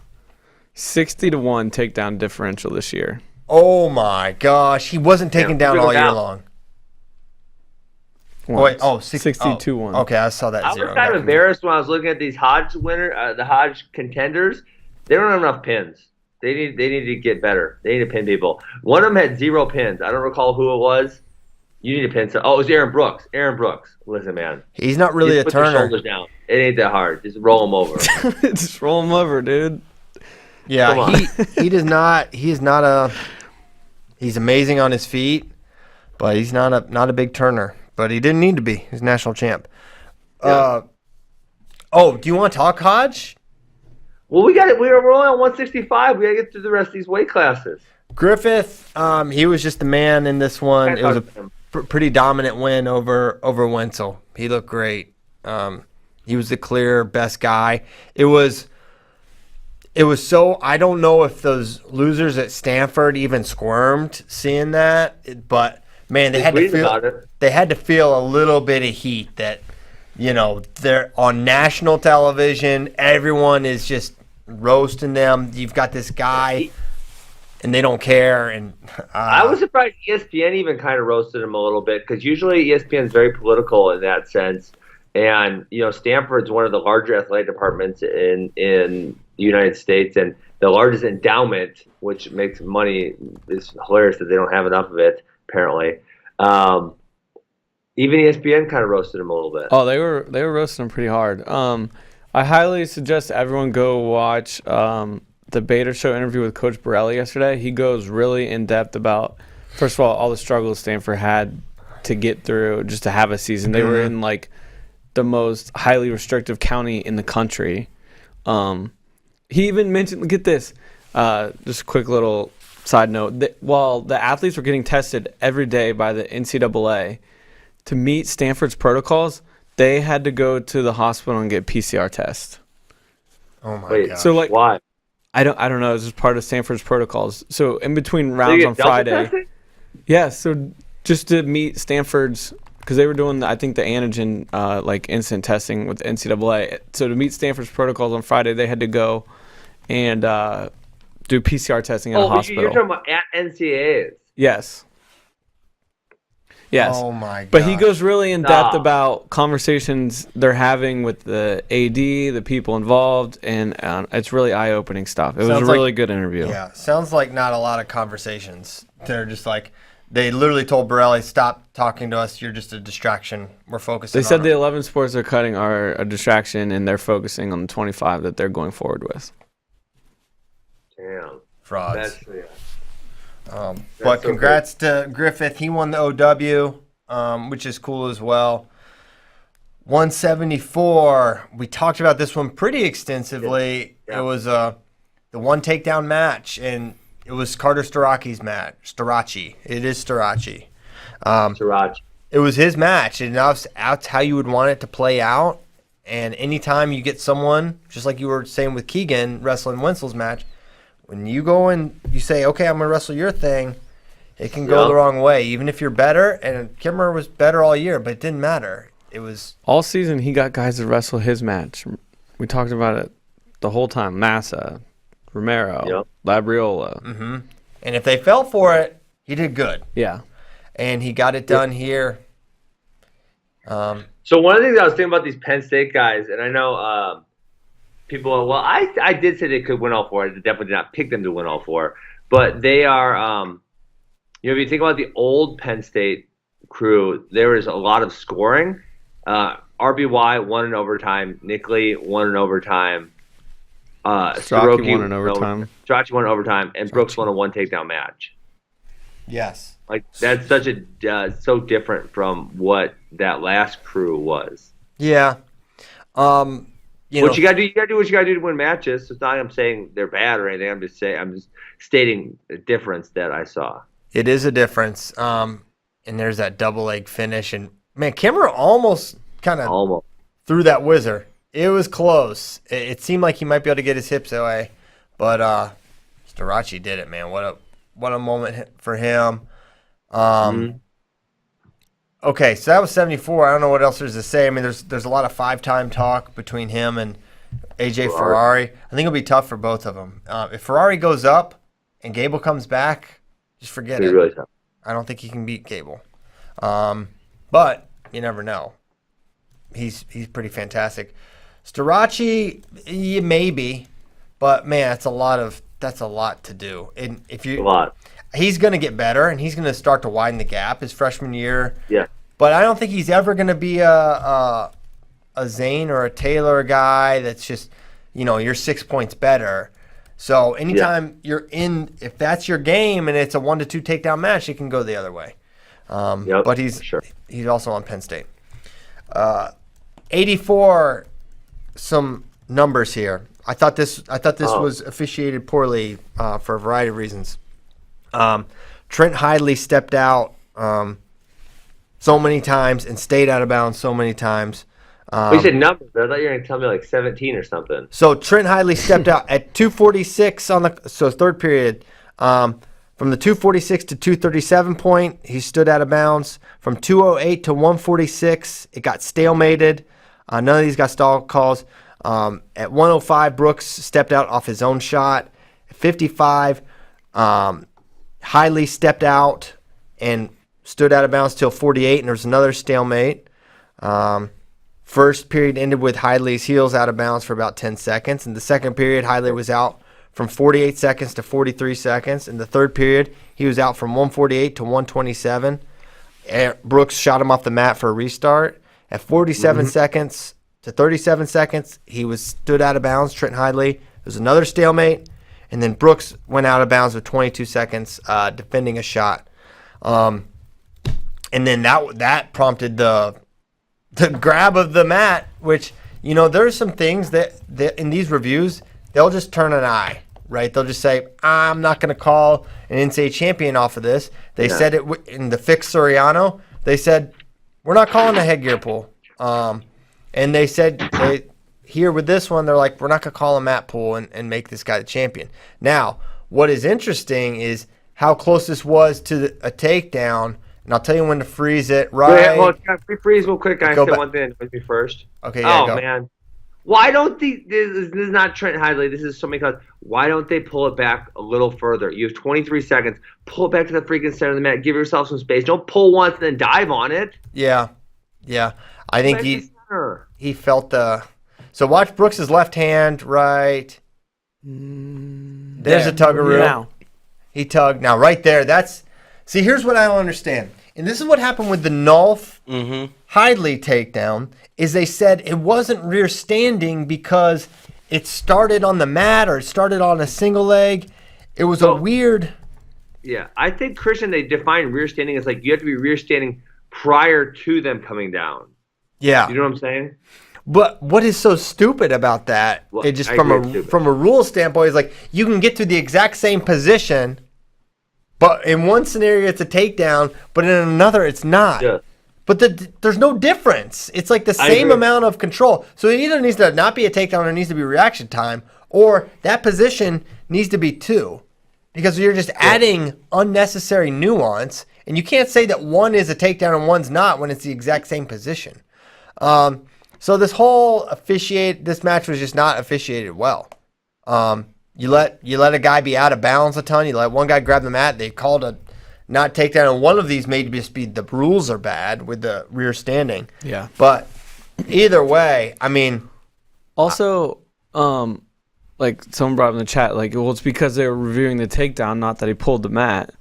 60-1 takedown differential this year.
Oh my gosh, he wasn't taken
Yeah,
down
go
all year
down.
long. Oh, wait,
62-1.
Okay, I saw that
I
zero.
was kind of embarrassed when I was looking at these the Hodge contenders. They don't have enough pins. They need to get better. They need to pin people. One of them had 0 pins. I don't recall who it was. You need to pin some. Oh, it was Aaron Brooks. Aaron Brooks. Listen, man.
He's not really
Just
a
put your
turner.
shoulders down. It ain't that hard. Just roll him over.
Just roll him over, dude.
Come
Yeah,
on.
he does not. He is not a. He's amazing on his feet, but he's not a big turner. But he didn't need to be. He's national champ.
Yeah.
Do you want to talk Hodge?
Well, we got it. We're only on 165. We got to get through the rest of these weight classes.
Griffith, he was just the man in this one. It was a pretty dominant win over Wenzel. He looked great. He was the clear best guy. It was so, I don't know if those losers at Stanford even squirmed seeing that, but man, they had to feel a little bit of heat that, they're on national television. Everyone is just roasting them. You've got this guy and they don't care. And
I was surprised ESPN even kind of roasted him a little bit because usually ESPN is very political in that sense. And, Stanford's one of the larger athletic departments in the United States and the largest endowment, which makes money. It's hilarious that they don't have enough of it, apparently. Even ESPN kind of roasted him a little bit.
Oh, they were roasting him pretty hard. I highly suggest everyone go watch the Bader Show interview with Coach Borelli yesterday. He goes really in depth about, first of all the struggles Stanford had to get through just to have a season. They were in the most highly restrictive county in the country. He even mentioned, get this, just a quick little side note, that while the athletes were getting tested every day by the NCAA to meet Stanford's protocols, they had to go to the hospital and get PCR tests.
oh my
Wait,
god!
So
why?
I don't know. It's just part of Stanford's protocols. So in between
So
rounds
you
on
get Delta
Friday,
testing?
yeah. So just to meet Stanford's, because they were doing I think the antigen instant testing with the NCAA. So to meet Stanford's protocols on Friday, they had to go and do PCR testing at a hospital.
You're talking about at NCAAs.
Yes. Yes.
Oh my god.
But he goes really in depth about conversations they're having with the AD, the people involved, and it's really eye-opening stuff. It was a really good interview.
Yeah, sounds like not a lot of conversations. They're just like, they literally told Borelli, stop talking to us. You're just a distraction. We're focusing on
They said the 11 sports they're cutting are a distraction, and they're focusing on the 25 that they're going forward with.
Damn.
Frauds.
That's
But
so
congrats to Griffith. He won the OW, which is cool as well. 174. We talked about this one pretty extensively.
Yeah.
It was the one takedown match, and it was Carter Starachi's match. Starachi. It is Starachi.
Sriracha.
It was his match, and that's how you would want it to play out. And anytime you get someone, just like you were saying with Keegan wrestling Wenzel's match, when you go and you say, okay, I'm going to wrestle your thing, it can go the wrong way, even if you're better. And Kimmer was better all year, but it didn't matter. It was
all season he got guys to wrestle his match. We talked about it the whole time. Massa, Romero, Labriola.
Mm-hmm. And if they fell for it, he did good.
Yeah.
And he got it done here.
So one of the things I was thinking about these Penn State guys, and I know people are, well, I did say they could win all four. I definitely did not pick them to win all four. But they are, if you think about the old Penn State crew, there was a lot of scoring. RBY won in overtime. Nick Lee won in overtime.
Strachey won in overtime.
Strachey won in overtime. And Brooks won a one takedown match.
Yes.
Like, that's such a so different from what that last crew was.
Yeah.
You gotta do, you gotta do what you gotta do to win matches. It's not like I'm saying they're bad or anything. I'm just stating the difference that I saw.
It is a difference. And there's that double leg finish, and man, Kimmer almost kind of threw that whizzer. It was close. It seemed like he might be able to get his hips away, but Starachi did it, man. What a moment for him. Okay, so that was 74. I don't know what else there's to say. I mean, there's a lot of five-time talk between him and AJ Ferrari. I think it'll be tough for both of them. If Ferrari goes up and Gable comes back, just forget it.
Really tough.
I don't think he can beat Gable. But you never know. He's pretty fantastic. Starachi, maybe, but man, that's a lot to do. And he's going to get better, and he's going to start to widen the gap his freshman year.
Yeah.
But I don't think he's ever going to be a Zane or a Taylor guy that's just, you're 6 points better. So anytime you're in, if that's your game and it's a 1-2 takedown match, it can go the other way. But he's also on Penn State. 84, some numbers here. I thought this was officiated poorly for a variety of reasons. Trent Hidley stepped out so many times and stayed out of bounds so many times.
You said numbers. I thought you were going to tell me like 17 or something.
So Trent Hidley stepped out at 2:46 on the third period. From the 2:46 to 2:37 point, he stood out of bounds. From 2:08 to 1:46, it got stalemated. None of these got stall calls. At 1:05, Brooks stepped out off his own shot. At 55, Hidley stepped out and stood out of bounds till 48, and there was another stalemate. First period ended with Hidley's heels out of bounds for about 10 seconds. In the second period, Hidley was out from 48 seconds to 43 seconds. In the third period, he was out from 148 to 127. Brooks shot him off the mat for a restart. At 47 seconds to 37 seconds, he stood out of bounds, Trent Hidley. There was another stalemate. And then Brooks went out of bounds with 22 seconds defending a shot. And then that prompted the grab of the mat, which, there's some things that in these reviews, they'll just turn an eye, right? They'll just say, I'm not going to call an NCAA champion off of this. They said it in the fixed Soriano. They said, we're not calling a headgear pull. And they said, here with this one, they're like, we're not going to call a mat pull and make this guy the champion. Now, what is interesting is how close this was to a takedown. And I'll tell you when to freeze it. Right.
Well, can I freeze real quick? I said one thing with me first.
Okay, yeah,
go. Man. Why don't this is not Trent Hidley, this is somebody else. Why don't they pull it back a little further? You have 23 seconds. Pull it back to the freaking center of the mat. Give yourself some space. Don't pull once and then dive on it.
Yeah. I think he felt the. So watch Brooks's left hand, right. There's a tuggaroo.
Now.
He tugged. Now, right there, see, here's what I don't understand. And this is what happened with the Nolf Hidley takedown, is they said it wasn't rear standing because it started on the mat or it started on a single leg. It was a weird.
Yeah, I think, Christian, they define rear standing as like you have to be rear standing prior to them coming down.
Yeah.
You know what I'm saying?
But what is so stupid about that?
Well,
it just from a rule standpoint is like you can get to the exact same position, but in one scenario it's a takedown, but in another it's not.
Yeah.
But there's no difference. It's like the same amount of control. So it either needs to not be a takedown or it needs to be reaction time, or that position needs to be 2. Because you're just adding unnecessary nuance, and you can't say that one is a takedown and one's not when it's the exact same position. So this whole this match was just not officiated well. You let a guy be out of balance a ton. You let one guy grab the mat. They called a not takedown, and one of these may just be the rules are bad with the rear standing.
Yeah.
But either way, I mean.
Also, like someone brought up in the chat, like, well, it's because they were reviewing the takedown, not that he pulled the mat.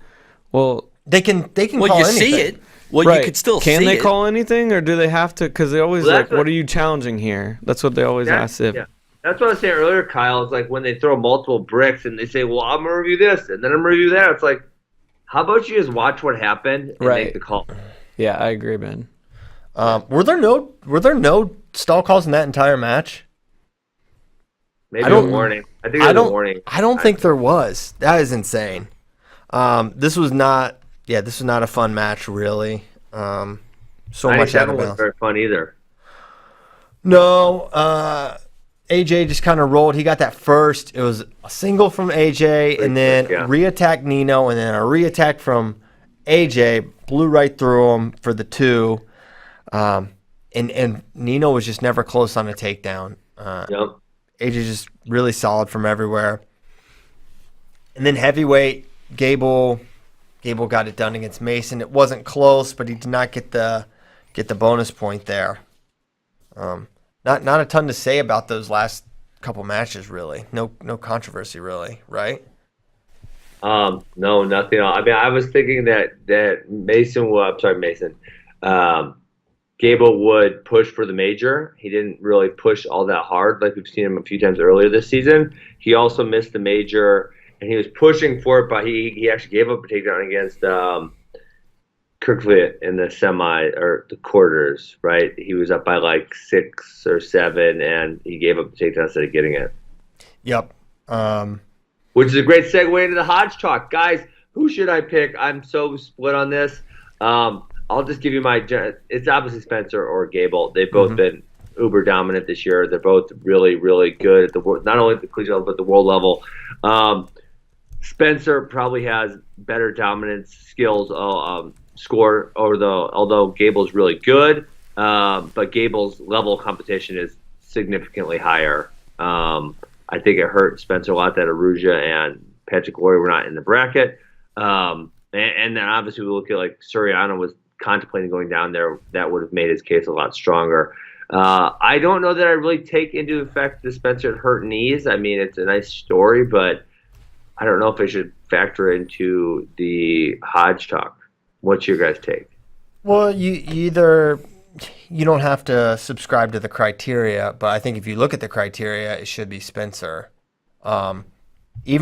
Well,
they can
well,
call
you
anything.
see it. Well,
right.
you could still see it.
Can they call anything, or do they have to? Because they always
Well,
like, what are you challenging here? That's what they always ask. If
That's what I was saying earlier, Kyle. It's like when they throw multiple bricks and they say, well, I'm going to review this, and then I'm going to review that. It's like, how about you just watch what happened and make the call?
Yeah, I agree, Ben.
Were there no stall calls in that entire match?
Maybe a warning. I think there was a warning.
I don't think there was. That is insane. This was not a fun match, really. So much out of bounds.
Wasn't very fun either.
No, AJ just kind of rolled. He got that first. It was a single from AJ, and then re-attack Nino, and then a re-attack from AJ. Blew right through him for the 2. And Nino was just never close on a takedown.
Yep.
AJ just really solid from everywhere. And then heavyweight, Gable got it done against Mason. It wasn't close, but he did not get the bonus point there. Not a ton to say about those last couple matches, really. No controversy, really, right?
No, nothing. I mean, I was thinking that Mason. Gable would push for the major. He didn't really push all that hard like we've seen him a few times earlier this season. He also missed the major, and he was pushing for it, but he actually gave up a takedown against Kirkvliet in the semi or the quarters, right? He was up by like 6 or 7, and he gave up the takedown instead of getting it.
Yep.
Which is a great segue into the Hodge talk. Guys, who should I pick? I'm so split on this. I'll just give you it's obviously Spencer or Gable. They've both been uber dominant this year. They're both really, really good at not only at the collegiate level, but the world level. Spencer probably has better dominance skills, score, although Gable's really good. But Gable's level of competition is significantly higher. I think it hurt Spencer a lot that Aruja and Patrick Glory were not in the bracket. And then obviously we look at like Suriano was contemplating going down there. That would have made his case a lot stronger. I don't know that I really take into effect the Spencer hurt knees. I mean, it's a nice story, but I don't know if I should factor into the Hodge talk. What's your guys' take?
Well, you don't have to subscribe to the criteria, but I think if you look at the criteria, it should be Spencer. Even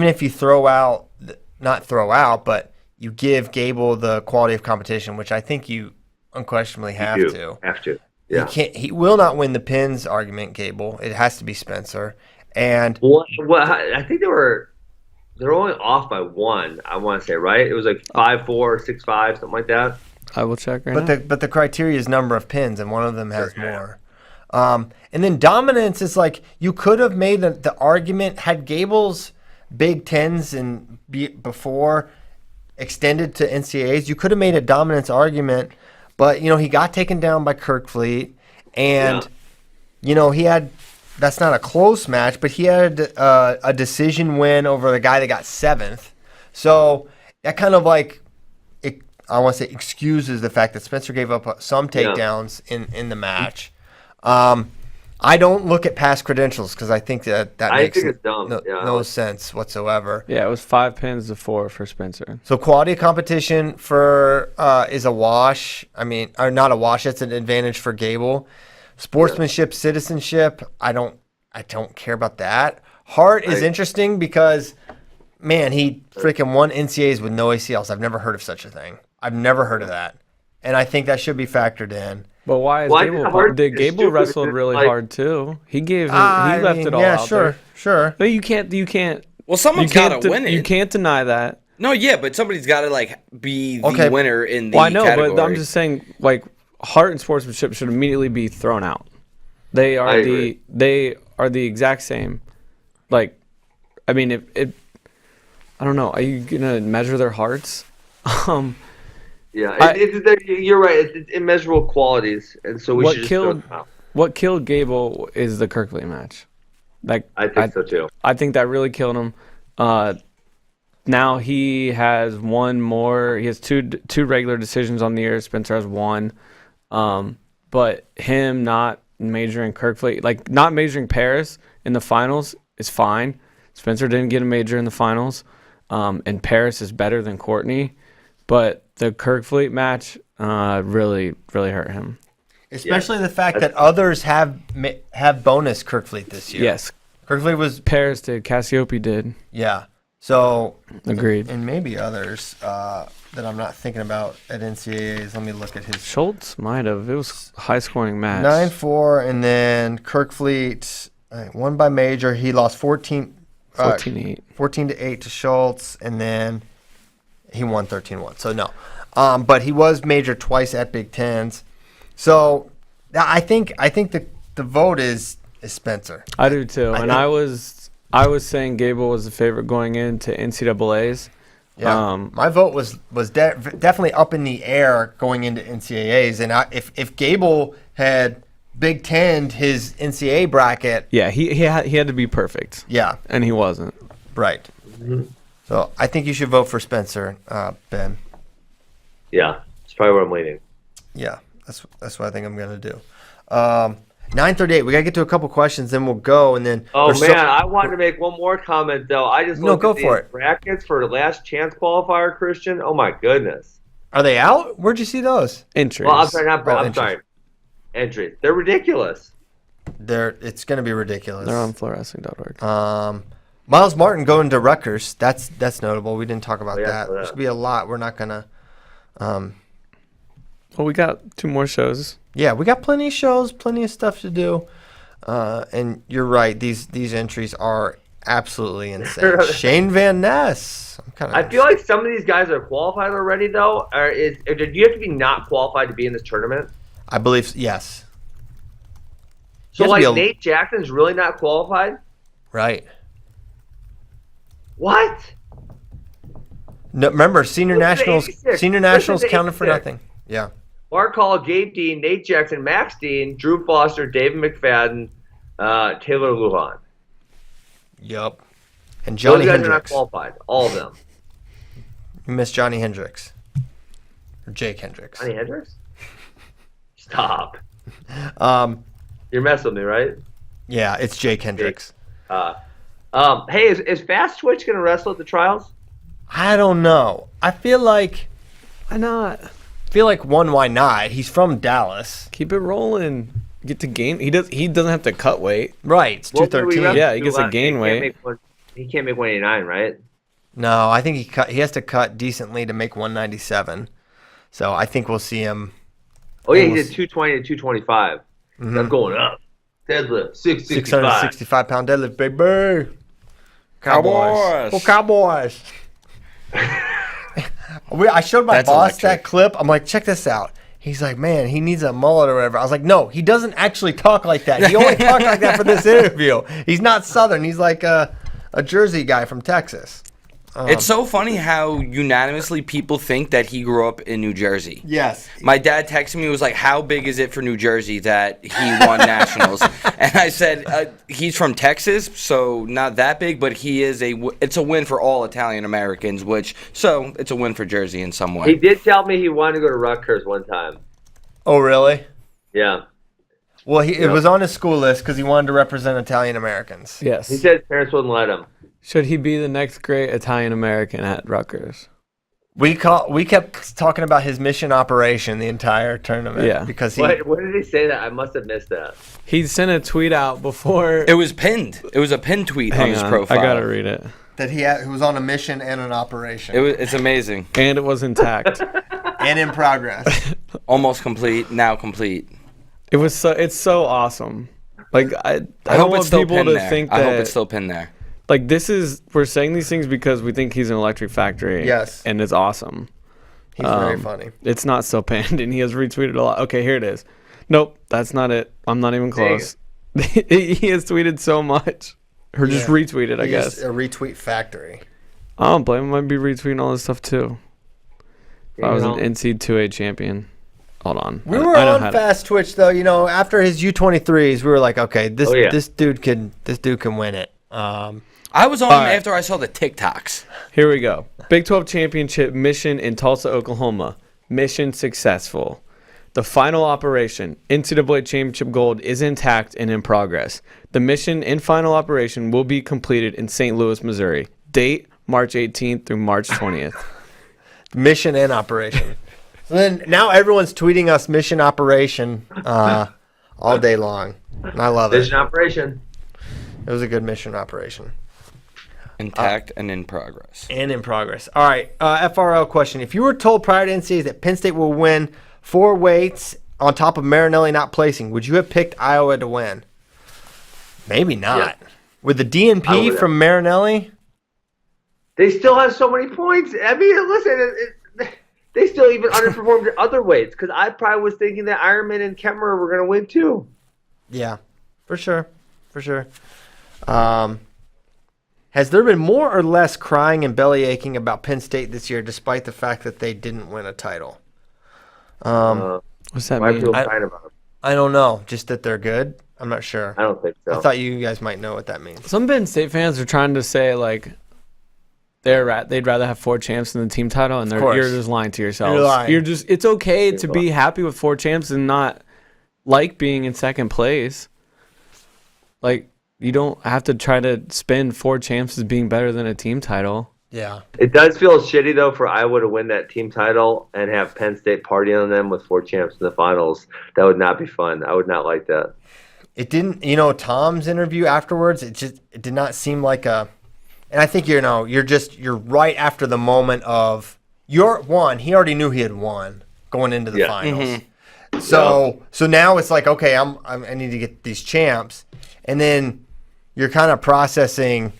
if you but you give Gable the quality of competition, which I think you unquestionably have to.
Have to. Yeah.
He will not win the pins argument, Gable. It has to be Spencer. And
I think they're only off by 1, I want to say, right? It was like 5-4, 6-5, something like that.
I will check right now.
But the criteria is number of pins, and one of them has more. And then dominance is like you could have made the argument had Gable's Big Tens and before extended to NCAAs, you could have made a dominance argument, but he got taken down by Kirkvliet, and he had that's not a close match, but he had a decision win over the guy that got 7th. So that kind of like, I want to say excuses the fact that Spencer gave up some takedowns in the match. I don't look at past credentials because I think that makes
think it's dumb.
no sense whatsoever.
Yeah, it was 5 pins to 4 for Spencer.
So quality of competition for is a wash. I mean, or not a wash. It's an advantage for Gable. Sportsmanship, citizenship. I don't care about that. Heart is interesting because, man, he freaking won NCAAs with no ACLs. I've never heard of such a thing. I've never heard of that, and I think that should be factored in.
But why is Gable? Did Gable wrestled really hard too? He left it all out there.
Sure.
No, you can't.
Well, someone's got to win it.
You can't deny that.
No, yeah, but somebody's got to like be the winner in the.
Well, I know,
category.
but I'm just saying, like, heart and sportsmanship should immediately be thrown out. They are the exact same. Like, I mean, I don't know. Are you gonna measure their hearts?
Yeah, you're right. It's immeasurable qualities, and so we should just throw them out.
What killed Gable is the Kirkley match. Like,
I think so too.
I think that really killed him. Now he has one more. He has two regular decisions on the year. Spencer has one. But him not majoring Kirkley, like not majoring Paris in the finals is fine. Spencer didn't get a major in the finals. And Paris is better than Courtney. But the Kirkfleet match really, really hurt him.
Especially the fact that others have bonus Kirkfleet this year.
Yes.
Kirkfleet was...
Paris did. Cassiope did.
Yeah. So...
Agreed.
And maybe others that I'm not thinking about at NCAAs. Let me look at his...
Schultz might have. It was a high-scoring match.
9-4, and then Kirkfleet won by major. He lost 14-8 to Schultz, and then... He won 13-1, so no. But he was major twice at Big Tens. So I think the vote is Spencer.
I do too. I was saying Gable was the favorite going into NCAAs.
Yeah. My vote was definitely up in the air going into NCAAs. And if Gable had Big Ten his NCAA bracket.
Yeah, he had to be perfect.
Yeah.
And he wasn't.
Right. Mm-hmm. So I think you should vote for Spencer, Ben.
Yeah, that's probably where I'm leaning.
Yeah, that's what I think I'm gonna do. 9:38. We gotta get to a couple questions, then we'll go, and then.
Oh man, I wanted to make one more comment though. I just looked at these brackets for the last chance qualifier, Christian. Oh my goodness.
Are they out? Where'd you see those?
Entries.
Well, I'm sorry. Entries. They're ridiculous.
It's gonna be ridiculous.
They're on FloWrestling.org.
Miles Martin going to Rutgers. That's notable. We didn't talk about that.
So
There's going to be a lot. We're not going to.
Well, we got 2 more shows.
Yeah, we got plenty of shows, plenty of stuff to do. And you're right. These entries are absolutely insane. Shane Van Ness.
I feel like some of these guys are qualified already, though. Or do you have to be not qualified to be in this tournament?
I believe yes.
So, like, Nate Jackson's really not qualified?
Right.
What?
No, remember, senior nationals counted for nothing. Yeah.
Mark Hall, Gabe Dean, Nate Jackson, Max Dean, Drew Foster, David McFadden, Taylor Lujan.
Yep. And Johnny
Hendricks. Those guys are not qualified. All of them.
You missed Johnny Hendricks. Or Jake Hendricks.
Johnny Hendricks? Stop. You're messing with me, right?
Yeah, it's Jake Hendricks.
Hey, is Fast Twitch going to wrestle at the trials?
I don't know. I feel like...
Why not?
Why not? He's from Dallas.
Keep it rolling. Get to gain. He doesn't have to cut weight.
Right. It's 213.
Yeah, he gets to gain weight.
He can't make 189, right?
No, I think he has to cut decently to make 197. So I think we'll see him.
Oh yeah, he did 220 to 225. Mm-hmm. That's going up. Deadlift 665
pound deadlift, baby. Cowboys. Oh, Cowboys. I showed my boss that clip. I'm like, check this out. He's like, man, he needs a mullet or whatever. I was like, no, he doesn't actually talk like that. He only talked like that for this interview. He's not Southern. He's like a Jersey guy from Texas.
It's so funny how unanimously people think that he grew up in New Jersey.
Yes.
My dad texted me, was like, how big is it for New Jersey that he won nationals? And I said, he's from Texas, so not that big, but it's a win for all Italian Americans, so it's a win for Jersey in some way.
He did tell me he wanted to go to Rutgers one time.
Oh, really?
Yeah.
Well, it was on his school list because he wanted to represent Italian Americans.
Yes.
He said his parents wouldn't let him.
Should he be the next great Italian American at Rutgers?
We kept talking about his mission operation the entire tournament.
Yeah.
Because
What did he say that? I must have missed that.
He sent a tweet out before.
It was pinned. It was a pinned tweet on his profile.
I gotta read it.
that he was on a mission and an operation.
It's amazing.
And it was intact.
And in progress.
Almost complete, now complete.
It's so awesome. Like I
I
don't
hope
want
it's still
people
pinned
to
there.
think
I
that
hope it's still pinned there.
like we're saying these things because we think he's an electric factory.
Yes.
And it's awesome.
He's very funny.
It's not so pinned, and he has retweeted a lot. Okay, here it is. Nope, that's not it. I'm not even close. He has tweeted so much. Or just retweeted, I guess.
A retweet factory.
I don't blame him. I'd be retweeting all this stuff too. If I was an NCAA champion. Hold on.
We were on Fast Twitch though, after his U23s, we were like, okay, this dude can win it.
I was on him after I saw the TikToks.
Here we go. Big 12 championship mission in Tulsa, Oklahoma. Mission successful. The final operation, NCAA championship gold, is intact and in progress. The mission and final operation will be completed in St. Louis, Missouri. Date, March 18th through March 20th.
Mission and operation. So then now everyone's tweeting us mission operation all day long. And I love it.
Mission operation.
It was a good mission operation.
Intact and in progress.
And in progress. All right, FRL question. If you were told prior to NCAAs that Penn State will win 4 weights on top of Marinelli not placing, would you have picked Iowa to win? Maybe not.
Yeah.
With the DNP from Marinelli?
They still have so many points. I mean, listen, they still even underperformed at other weights because I probably was thinking that Ironman and Kemmerer were going to win too.
Yeah, for sure. Has there been more or less crying and belly aching about Penn State this year, despite the fact that they didn't win a title?
What's that
Why
mean?
feel fine about it?
I don't know. Just that they're good? I'm not sure.
I don't think so.
I thought you guys might know what that means.
Some Penn State fans are trying to say, like, they'd rather have 4 champs than the team title, and you're just lying to yourselves.
You're lying.
It's okay to be happy with 4 champs and not like being in second place. Like, you don't have to try to spin 4 champs as being better than a team title.
Yeah.
It does feel shitty, though, for Iowa to win that team title and have Penn State party on them with 4 champs in the finals. That would not be fun. I would not like that.
It didn't, Tom's interview afterwards, it did not seem like a, and I think, you're right after the moment of, he already knew he had won going into the finals. Mm-hmm. So now it's like, okay, I need to get these champs. And then you're kind of processing,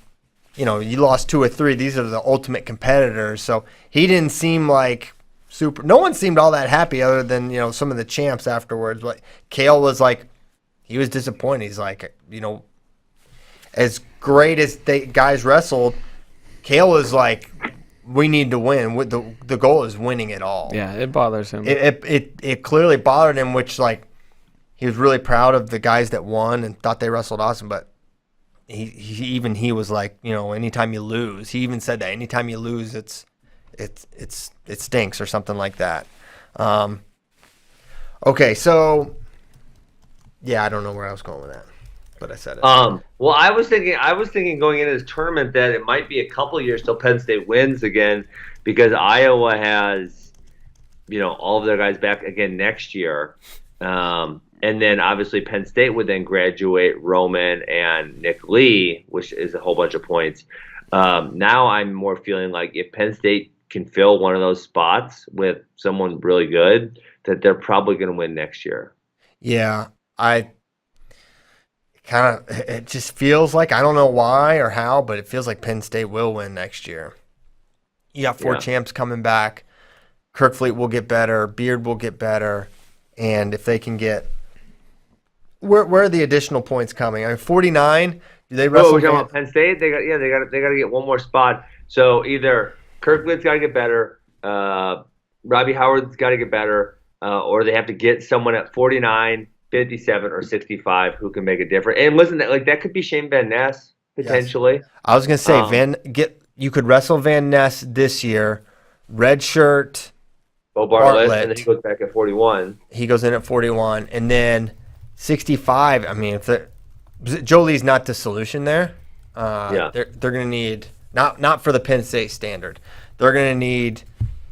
you lost 2 or 3. These are the ultimate competitors. So he didn't seem like no one seemed all that happy other than, some of the champs afterwards. But Kale was like, he was disappointed. He's like, as great as guys wrestled, Kale was like, we need to win. The goal is winning it all.
Yeah, it bothers him.
It clearly bothered him, which, like, he was really proud of the guys that won and thought they wrestled awesome, but he was like, anytime you lose, he even said that anytime you lose, it stinks or something like that. Okay, so yeah, I don't know where I was going with that, but I said it.
Well, I was thinking going into this tournament that it might be a couple of years till Penn State wins again because Iowa has, all of their guys back again next year. And then obviously Penn State would then graduate Roman and Nick Lee, which is a whole bunch of points. Now I'm more feeling like if Penn State can fill one of those spots with someone really good, that they're probably going to win next year.
Yeah, it just feels like, I don't know why or how, but it feels like Penn State will win next year. You got 4 champs coming back. Kirkfleet will get better. Beard will get better. And if they can get... Where are the additional points coming? 49. Do they wrestle?
We're talking about Penn State. They got to get one more spot. So either Kirkland's got to get better, Robbie Howard's got to get better, or they have to get someone at 49, 57, or 65 who can make a difference. And listen, that could be Shane Van Ness potentially.
Yes. I was gonna say you could wrestle Van Ness this year, red shirt.
Bo Bartlett, and then he goes back at 41.
He goes in at 41, and then 65. I mean, Jolie's not the solution there. They're gonna need not for the Penn State standard. They're gonna need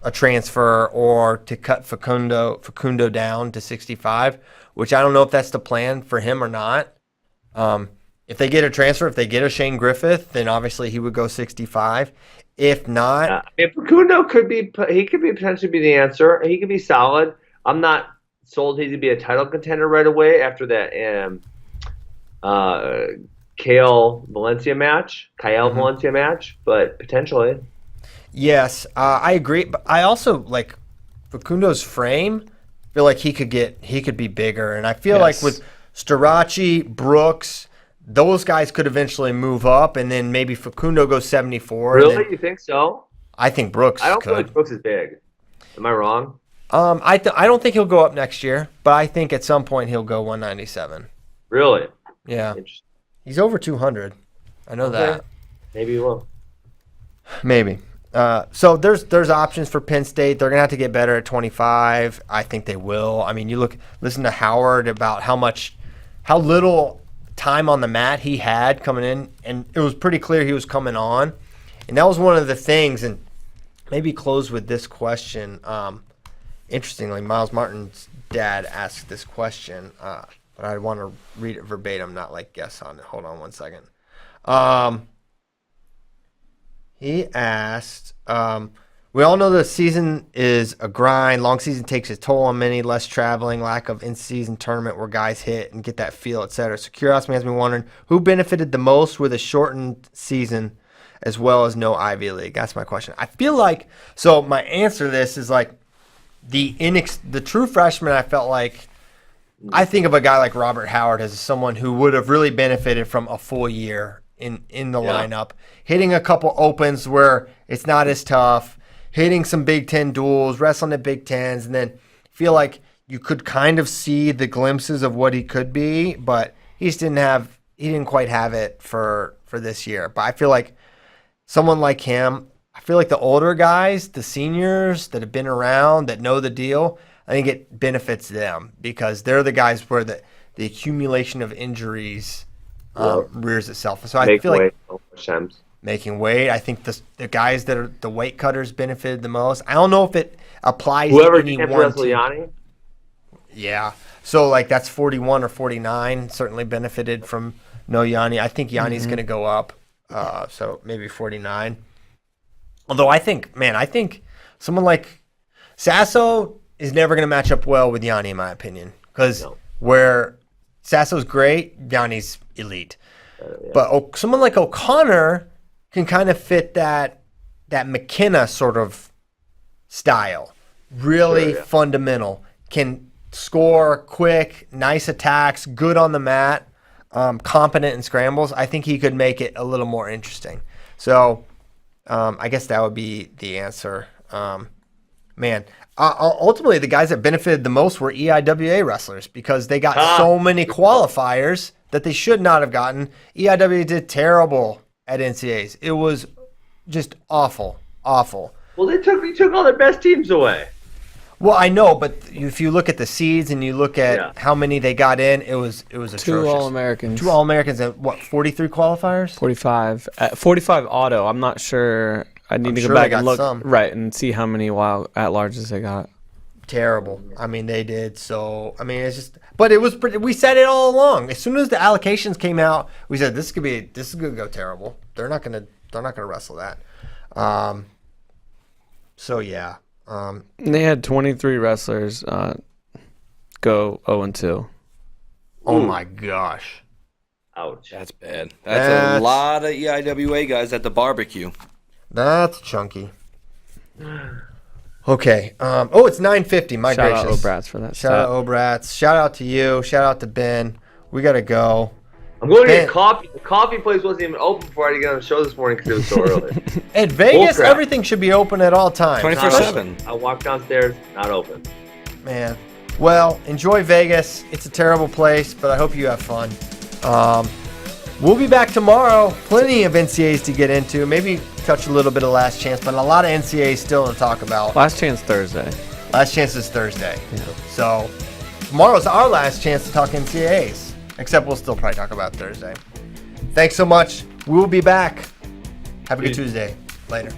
a transfer or to cut Facundo down to 65, which I don't know if that's the plan for him or not. If they get a transfer, if they get a Shane Griffith, then obviously he would go 65. If not,
if Facundo could potentially be the answer. He could be solid. I'm not sold he's gonna be a title contender right away after that Kyle Valencia match, but potentially.
Yes, I agree. But I also like Facundo's frame. I feel like he could be bigger, and I feel like with Starachi, Brooks, those guys could eventually move up, and then maybe Facundo goes 74.
Really, you think so?
I think Brooks.
I don't feel like Brooks is big. Am I wrong?
I don't think he'll go up next year, but I think at some point he'll go 197.
Really?
Yeah. He's over 200. I know that.
Maybe he will.
Maybe. So there's options for Penn State. They're gonna have to get better at 25. I think they will. I mean, listen to Howard about how little time on the mat he had coming in, and it was pretty clear he was coming on. And that was one of the things. And maybe close with this question. Interestingly, Miles Martin's dad asked this question, but I want to read it verbatim, not like guess on it. Hold on one second. He asked, we all know the season is a grind. Long season takes its toll on many, less traveling, lack of in-season tournament where guys hit and get that feel, etc. So curiosity has me wondering, who benefited the most with a shortened season as well as no Ivy League? That's my question. I feel like, so my answer to this is like the true freshman. I felt like, I think of a guy like Robert Howard as someone who would have really benefited from a full year in the lineup, hitting a couple opens where it's not as tough, hitting some Big Ten duels, wrestling at Big Tens, and then feel like you could kind of see the glimpses of what he could be, but he just didn't quite have it for this year. But I feel like someone like him, I feel like the older guys, the seniors that have been around, that know the deal, I think it benefits them because they're the guys where the accumulation of injuries rears itself. So I feel like making weight. I think the guys that are the weight cutters benefited the most. I don't know if it applies to anyone.
Yanni?
Yeah. So like that's 41 or 49 certainly benefited from no Yanni. I think Yanni's going to go up. So maybe 49. Although I think someone like Sasso is never going to match up well with Yanni, in my opinion, because where Sasso's great, Yanni's elite. But someone like O'Connor can kind of fit that McKenna sort of style. Really fundamental. Can score quick, nice attacks, good on the mat, competent in scrambles. I think he could make it a little more interesting. So I guess that would be the answer. Ultimately, the guys that benefited the most were EIWA wrestlers because they got so many qualifiers that they should not have gotten. EIWA did terrible at NCAAs. It was just awful.
Well, they took all their best teams away.
Well, I know, but if you look at the seeds and you look at how many they got in, it was atrocious.
2 All-Americans.
2 All-Americans and 43 qualifiers?
45. 45 auto. I'm not sure. I need to go back and look and see how many at-larges they got.
Terrible. I mean, they did. So, I mean, it's just, but it was pretty, we said it all along. As soon as the allocations came out, we said this is going to go terrible. They're not going to wrestle that. So yeah.
They had 23 wrestlers go 0-2.
Oh my gosh.
Ouch.
That's bad. That's a lot of EIWA guys at the barbecue.
That's chunky. Okay. It's 9:50. My
Shout
gracious.
Shout out Obrats for that.
Shout out Obrats. Shout out to you. Shout out to Ben. We got to go.
I'm going to
Ben.
get coffee. The coffee place wasn't even open before I had to get on the show this morning because it was so early.
At Vegas,
Bullcrap.
everything should be open at all times.
24/7.
I walked downstairs, not open.
Man. Well, enjoy Vegas. It's a terrible place, but I hope you have fun. We'll be back tomorrow. Plenty of NCAAs to get into. Maybe touch a little bit of Last Chance, but a lot of NCAAs still to talk about.
Last chance Thursday.
Last Chance is Thursday. So tomorrow's our last chance to talk NCAAs. Except we'll still probably talk about Thursday. Thanks so much. We will be back. Have a good Tuesday. Later.